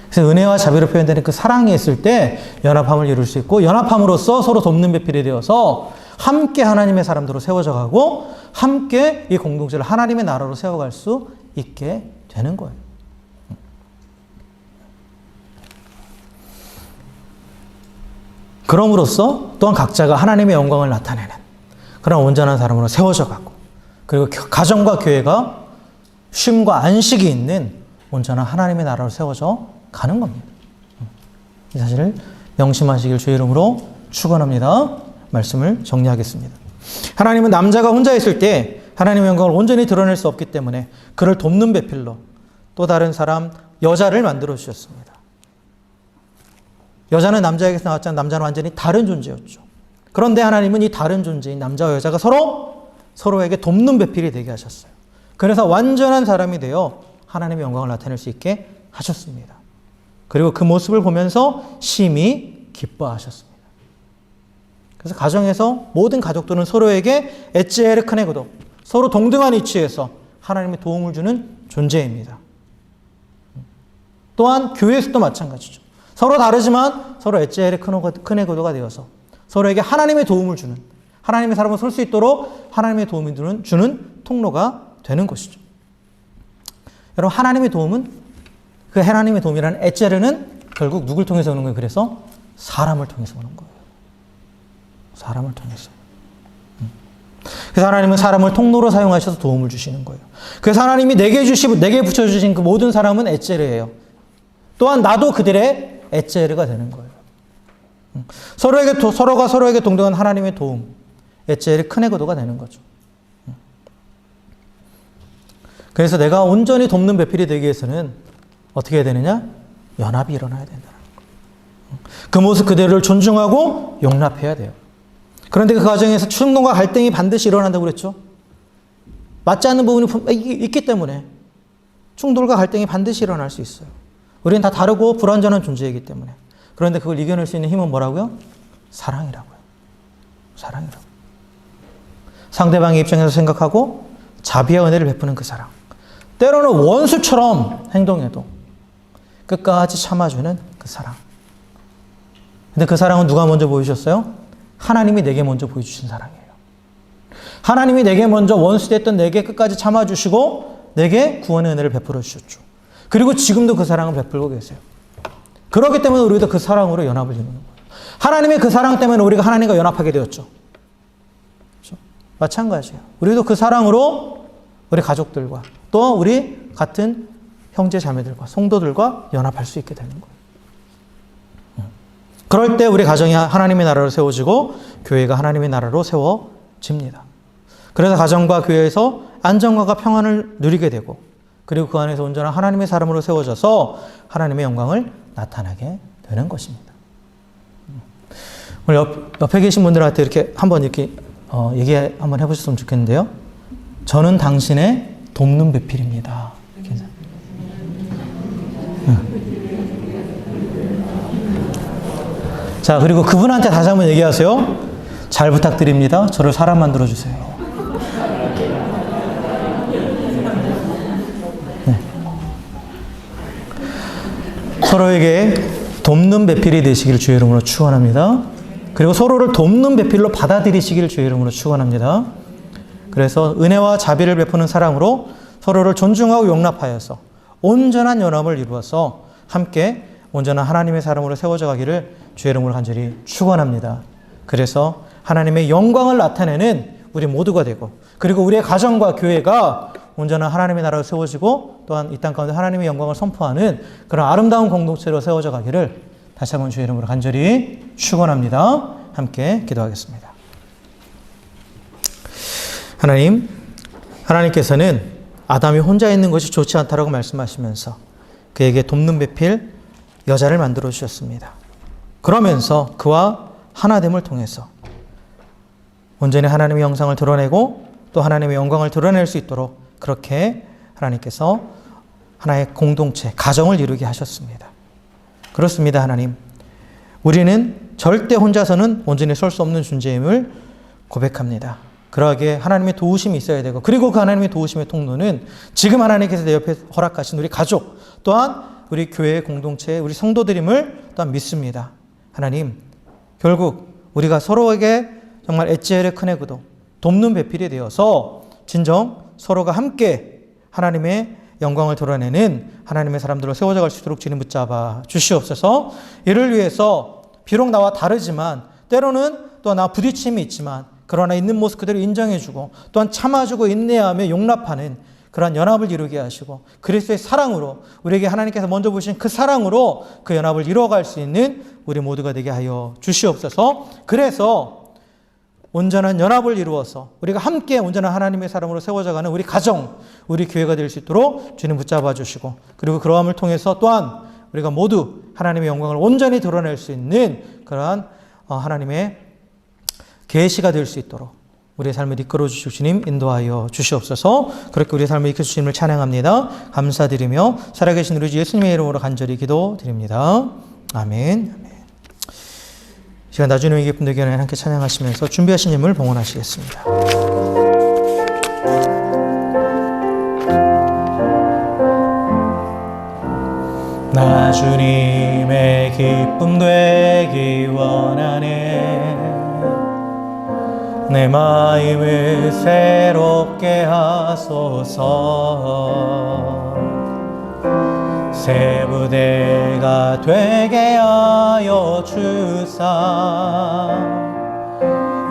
그래서 은혜와 자비로 표현되는 그 사랑이 있을 때 연합함을 이룰 수 있고, 연합함으로써 서로 돕는 배필이 되어서 함께 하나님의 사람들로 세워져 가고 함께 이 공동체를 하나님의 나라로 세워갈 수 있게 되는 거예요. 그럼으로써 또한 각자가 하나님의 영광을 나타내는 그런 온전한 사람으로 세워져 가고, 그리고 가정과 교회가 쉼과 안식이 있는 온전한 하나님의 나라로 세워져 가는 겁니다. 이 사실을 명심하시길 주의 이름으로 축원합니다. 말씀을 정리하겠습니다. 하나님은 남자가 혼자 있을 때 하나님의 영광을 온전히 드러낼 수 없기 때문에 그를 돕는 배필로 또 다른 사람, 여자를 만들어 주셨습니다. 여자는 남자에게서 나왔지만 남자는 완전히 다른 존재였죠. 그런데 하나님은 이 다른 존재인 남자와 여자가 서로에게 돕는 배필이 되게 하셨어요. 그래서 완전한 사람이 되어 하나님의 영광을 나타낼 수 있게 하셨습니다. 그리고 그 모습을 보면서 심히 기뻐하셨습니다. 그래서 가정에서 모든 가족들은 서로에게 엣제에르 크네고도, 서로 동등한 위치에서 하나님의 도움을 주는 존재입니다. 또한 교회에서도 마찬가지죠. 서로 다르지만 서로 엣제에르 크네고도가 되어서 서로에게 하나님의 도움을 주는, 하나님의 사람을 설 수 있도록 하나님의 도움을 주는 통로가 되는 것이죠. 여러분, 하나님의 도움은, 그 하나님의 도움이라는 엣제르는 결국 누굴 통해서 오는 거예요? 그래서 사람을 통해서 오는 거예요. 사람을 통해서. 그래서 하나님은 사람을 통로로 사용하셔서 도움을 주시는 거예요. 그래서 하나님이 내게 붙여주신 그 모든 사람은 엣제르예요. 또한 나도 그들의 엣제르가 되는 거예요. 서로가 서로에게 동등한 하나님의 도움, 엣제르 크네고도가 되는 거죠. 그래서 내가 온전히 돕는 배필이 되기 위해서는 어떻게 해야 되느냐? 연합이 일어나야 된다는 거예요. 그 모습 그대로를 존중하고 용납해야 돼요. 그런데 그 과정에서 충동과 갈등이 반드시 일어난다고 그랬죠. 맞지 않는 부분이 있기 때문에 충돌과 갈등이 반드시 일어날 수 있어요. 우리는 다 다르고 불완전한 존재이기 때문에. 그런데 그걸 이겨낼 수 있는 힘은 뭐라고요? 사랑이라고요. 사랑이라고. 상대방의 입장에서 생각하고 자비와 은혜를 베푸는 그 사랑. 때로는 원수처럼 행동해도 끝까지 참아주는 그 사랑. 근데 그 사랑은 누가 먼저 보여주셨어요? 하나님이 내게 먼저 보여주신 사랑이에요. 하나님이 내게 먼저 원수됐던 내게 끝까지 참아주시고 내게 구원의 은혜를 베풀어 주셨죠. 그리고 지금도 그 사랑을 베풀고 계세요. 그렇기 때문에 우리도 그 사랑으로 연합을 이루는 거예요. 하나님의 그 사랑 때문에 우리가 하나님과 연합하게 되었죠. 그렇죠? 마찬가지예요. 우리도 그 사랑으로 우리 가족들과 또 우리 같은 형제 자매들과 성도들과 연합할 수 있게 되는 거예요. 그럴 때 우리 가정이 하나님의 나라로 세워지고 교회가 하나님의 나라로 세워집니다. 그래서 가정과 교회에서 안정감과 평안을 누리게 되고, 그리고 그 안에서 온전한 하나님의 사람으로 세워져서 하나님의 영광을 나타나게 되는 것입니다. 오늘 옆에 계신 분들한테 이렇게 한번 얘기 한번 해보셨으면 좋겠는데요. 저는 당신의 돕는 배필입니다. 자, 그리고 그분한테 다시 한번 얘기하세요. 잘 부탁드립니다. 저를 사람 만들어주세요. 네. 서로에게 돕는 배필이 되시기를 주의 이름으로 축원합니다. 그리고 서로를 돕는 배필로 받아들이시기를 주의 이름으로 축원합니다. 그래서 은혜와 자비를 베푸는 사랑으로 서로를 존중하고 용납하여서 온전한 연합을 이루어서 함께 온전한 하나님의 사람으로 세워져 가기를 주의 이름으로 간절히 축원합니다. 그래서 하나님의 영광을 나타내는 우리 모두가 되고, 그리고 우리의 가정과 교회가 온전한 하나님의 나라로 세워지고, 또한 이 땅 가운데 하나님의 영광을 선포하는 그런 아름다운 공동체로 세워져 가기를 다시 한번 주의 이름으로 간절히 축원합니다. 함께 기도하겠습니다. 하나님께서는 아담이 혼자 있는 것이 좋지 않다라고 말씀하시면서 그에게 돕는 배필 여자를 만들어 주셨습니다. 그러면서 그와 하나됨을 통해서 온전히 하나님의 형상을 드러내고 또 하나님의 영광을 드러낼 수 있도록 그렇게 하나님께서 하나의 공동체, 가정을 이루게 하셨습니다. 그렇습니다, 하나님. 우리는 절대 혼자서는 온전히 설 수 없는 존재임을 고백합니다. 그러하기에 하나님의 도우심이 있어야 되고, 그리고 그 하나님의 도우심의 통로는 지금 하나님께서 내 옆에 허락하신 우리 가족, 또한 우리 교회의 공동체, 우리 성도들임을 또한 믿습니다. 하나님, 결국 우리가 서로에게 정말 엣지엘의 큰 애구도 돕는 배필이 되어서 진정 서로가 함께 하나님의 영광을 드러내는 하나님의 사람들로 세워져 갈 수 있도록 주님 붙잡아 주시옵소서. 이를 위해서 비록 나와 다르지만 때로는 또 나 부딪힘이 있지만 그러나 있는 모습 그대로 인정해주고 또한 참아주고 인내하며 용납하는 그러한 연합을 이루게 하시고 그리스도의 사랑으로 우리에게 하나님께서 먼저 보신 그 사랑으로 그 연합을 이루어갈 수 있는 우리 모두가 되게 하여 주시옵소서. 그래서 온전한 연합을 이루어서 우리가 함께 온전한 하나님의 사람으로 세워져가는 우리 가정, 우리 교회가 될 수 있도록 주님 붙잡아 주시고 그리고 그러함을 통해서 또한 우리가 모두 하나님의 영광을 온전히 드러낼 수 있는 그러한 하나님의 계시가 될 수 있도록 우리의 삶을 이끌어 주시고 주님 인도하여 주시옵소서. 그렇게 우리의 삶을 이끌어 주님을 찬양합니다. 감사드리며 살아계신 우리 주 예수님의 이름으로 간절히 기도드립니다. 아멘. 시간 나주님의 기쁨 되게 함께 찬양하시면서 준비하신 예물 봉헌하시겠습니다. 나 주님의 기쁨 되기 원하네. 내 마음을 새롭게 하소서. 새 부대가 되게 하여 주사.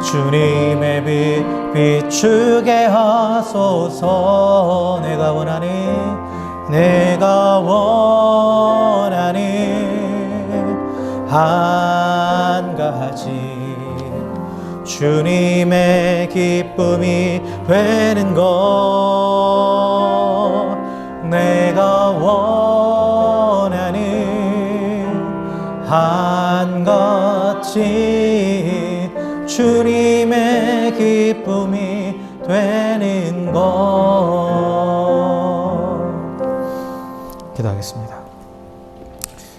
주님의 빛 비추게 하소서. 내가 원하는 한 가지 주님의 기쁨이 되는 것. 내가 원하는 한 가지 주님의 기쁨이 되는 것. 기도하겠습니다.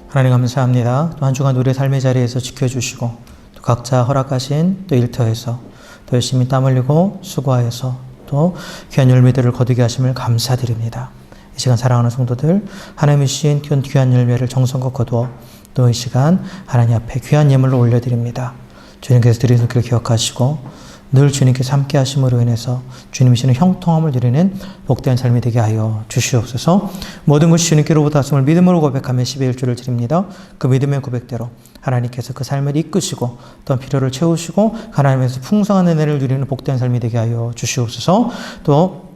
하나님 감사합니다. 또 한 주간 우리의 삶의 자리에서 지켜주시고 또 각자 허락하신 또 일터에서 또 열심히 땀 흘리고 수고하여서 또 귀한 열매들을 거두게 하심을 감사드립니다. 이 시간 사랑하는 성도들 하나님이 주신 귀한 열매를 정성껏 거두어 또 이 시간 하나님 앞에 귀한 예물로 올려드립니다. 주님께서 드리는 길을 기억하시고 늘 주님께서 함께 하심으로 인해서 주님이 주시는 형통함을 누리는 복된 삶이 되게 하여 주시옵소서. 모든 것이 주님께로부터 왔음을 믿음으로 고백하며 10의 1조를 드립니다. 그 믿음의 고백대로 하나님께서 그 삶을 이끄시고 또한 필요를 채우시고 하나님에서 풍성한 은혜를 누리는 복된 삶이 되게 하여 주시옵소서. 또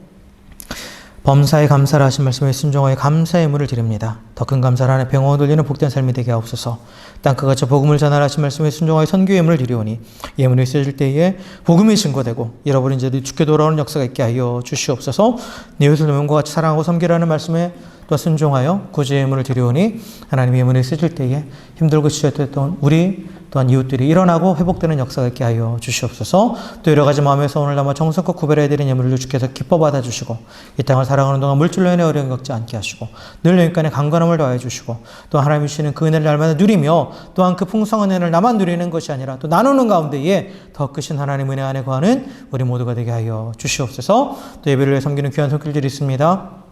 범사에 감사를 하신 말씀에 순종하여 감사의 예물을 드립니다. 더 큰 감사를 하나님 병원을 돌리는 복된 삶이 되게 하옵소서. 땅끝 저 복음을 전하신 말씀에 순종하여 선교 예물을 드리오니 예물이 쓰여질 때에 복음이 증거되고 잃어버린 자들이 주께 돌아오는 역사가 있게 하여 주시옵소서. 네 이웃을 너무과 같이 사랑하고 섬기라는 말씀에 또 순종하여 구제 예물을 드리오니 하나님의 예물이 쓰여질 때에 힘들고 지쳤던 우리 또한 이웃들이 일어나고 회복되는 역사가 있게 하여 주시옵소서. 또 여러 가지 마음에서 오늘 남아 정성껏 구별해드린 예물을 주께서 기뻐 받아주시고 이 땅을 살아가는 동안 물질로 인해 어려움 겪지 않게 하시고 늘 영육간에 강건함을 더해 주시고 또 하나님이 주시는 그 은혜를 날마다 누리며 또한 그 풍성한 은혜를 나만 누리는 것이 아니라 또 나누는 가운데에 더 크신 하나님 은혜 안에 거하는 우리 모두가 되게 하여 주시옵소서. 또 예배를 위해 섬기는 귀한 손길들이 있습니다.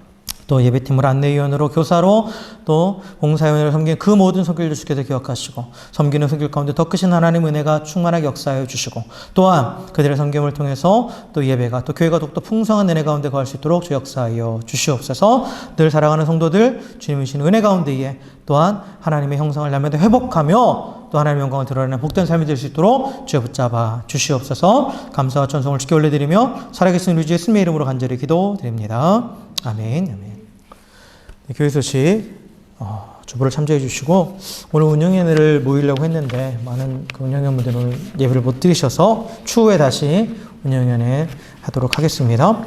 또 예배팀을 안내위원으로 교사로 또 봉사위원으로 섬기는 그 모든 손길들 주께서 기억하시고 섬기는 손길 가운데 더 크신 하나님 은혜가 충만하게 역사하여 주시고 또한 그들의 섬김을 통해서 또 예배가 또 교회가 더욱더 풍성한 은혜 가운데 거할 수 있도록 주 역사하여 주시옵소서. 늘 사랑하는 성도들 주님이 주신 은혜 가운데에 또한 하나님의 형상을 날마다 회복하며 또 하나님의 영광을 드러내는 복된 삶이 될 수 있도록 주여 붙잡아 주시옵소서. 감사와 찬송을 주께 올려드리며 살아계신 우리 주 예수님의 이름으로 간절히 기도드립니다. 아멘. 아멘. 교회 소식 주보를 참조해 주시고 오늘 운영회를 모이려고 했는데 많은 그 운영회분들은 오늘 예배를 못 드리셔서 추후에 다시 운영회 하도록 하겠습니다.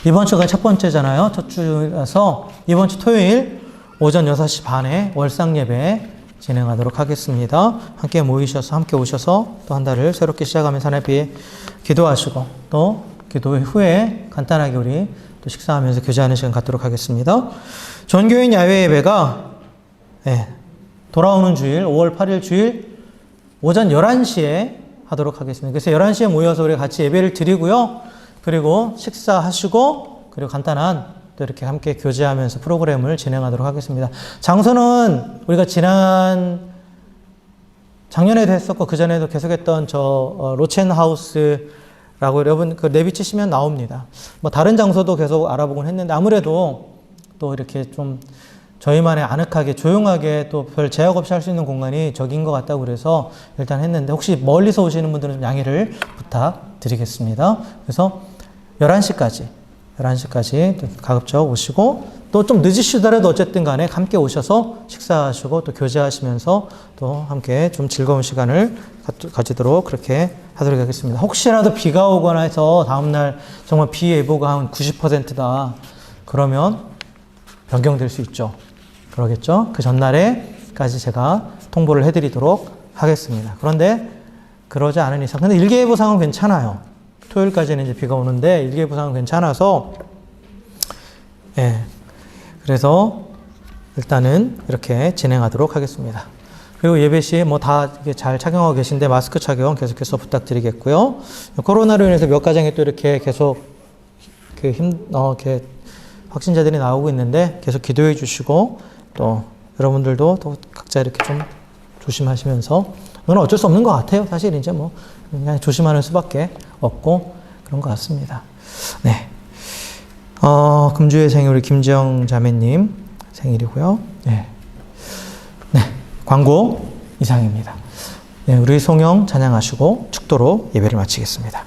이번 주가 첫 번째잖아요. 첫 주라서 이번 주 토요일 오전 6시 반에 월상 예배 진행하도록 하겠습니다. 함께 모이셔서 함께 오셔서 또 한 달을 새롭게 시작하면서 하나님께 기도하시고 또 기도 후에 간단하게 우리 또 식사하면서 교제하는 시간 갖도록 하겠습니다. 전교인 야외 예배가 돌아오는 주일 5월 8일 주일 오전 11시에 하도록 하겠습니다. 그래서 11시에 모여서 우리 같이 예배를 드리고요. 그리고 식사하시고 그리고 간단한 또 이렇게 함께 교제하면서 프로그램을 진행하도록 하겠습니다. 장소는 우리가 작년에도 했었고 그전에도 계속했던 로첸하우스라고 여러분 그 내비 치시면 나옵니다. 뭐 다른 장소도 계속 알아보곤 했는데 아무래도 또 이렇게 좀 저희만의 아늑하게 조용하게 또 별 제약 없이 할 수 있는 공간이 저기인 것 같다고 그래서 일단 했는데 혹시 멀리서 오시는 분들은 좀 양해를 부탁드리겠습니다. 그래서 11시까지 가급적 오시고 또 좀 늦으시더라도 어쨌든 간에 함께 오셔서 식사하시고 또 교제하시면서 또 함께 좀 즐거운 시간을 가지도록 그렇게 하도록 하겠습니다. 혹시라도 비가 오거나 해서 다음날 정말 비 예보가 한 90%다 그러면 변경될 수 있죠. 그러겠죠. 그 전날에까지 제가 통보를 해드리도록 하겠습니다. 그런데 그러지 않은 이상 근데 일기예보상은 괜찮아요. 토요일까지는 이제 비가 오는데 일기예보상은 괜찮아서 그래서 일단은 이렇게 진행하도록 하겠습니다. 그리고 예배 시에 뭐 다 잘 착용하고 계신데 마스크 착용 계속해서 부탁드리겠고요. 코로나로 인해서 몇 가정이 또 이렇게 계속 이렇게 확진자들이 나오고 있는데 계속 기도해 주시고 또 여러분들도 또 각자 이렇게 좀 조심하시면서 그건 어쩔 수 없는 것 같아요. 사실 이제 뭐 그냥 조심하는 수밖에 없고 그런 것 같습니다. 네. 금주의 생일 우리 김지영 자매님 생일이고요. 네. 광고 이상입니다. 네, 우리 송영 찬양하시고 축도로 예배를 마치겠습니다.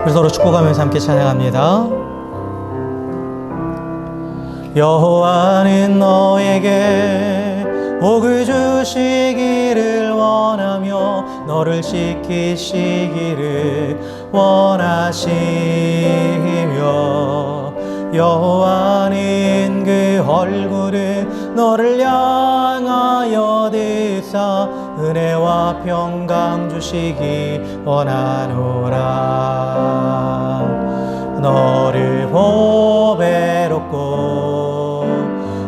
그래서 서로 축복하면서 함께 찬양합니다. 여호와는 너에게 복을 주시기를 원하며 너를 지키시기를 원하시며 여호와는 그 얼굴을 너를 향하여 드사 은혜와 평강 주시기 원하노라. 너를 보배롭고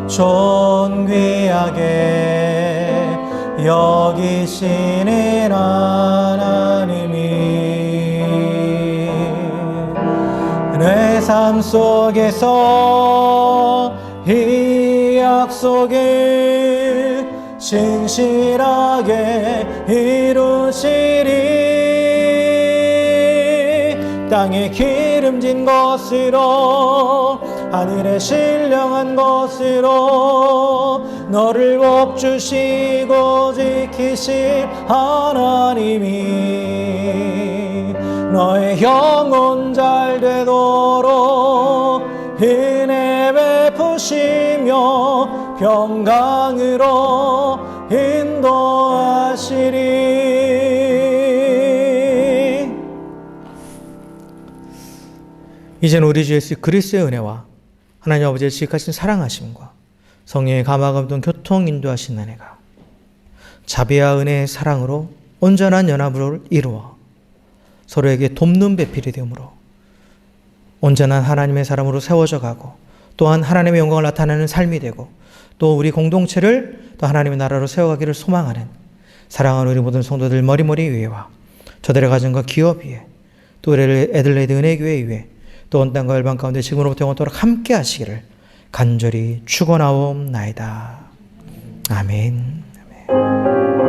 존귀하게 여기시는 하나님이 내 삶 속에서 이 약속을 진실하게 이루시리. 땅에 기름진 것으로 하늘에 신령한 것으로 너를 복주시고 지키실 하나님이 너의 영혼 잘 되도록 은혜 베푸시며 평강으로 인도하시리. 이제는 우리 주 예수 그리스도의 은혜와 하나님 아버지의 지극하신 사랑하심과 성령의 감화감동 교통 인도하신 은혜가 자비와 은혜의 사랑으로 온전한 연합을 이루어 서로에게 돕는 배필이 되므로 온전한 하나님의 사람으로 세워져 가고 또한 하나님의 영광을 나타내는 삶이 되고 또 우리 공동체를 또 하나님의 나라로 세워가기를 소망하는 사랑하는 우리 모든 성도들 머리머리 위에와 저들의 가정과 기업 위에 또 애들레이드 은혜교회 위에 또 온 땅과 열방 가운데 지금으로부터 영원토록 함께 하시기를 간절히 축원하옵나이다. 아멘. 아멘.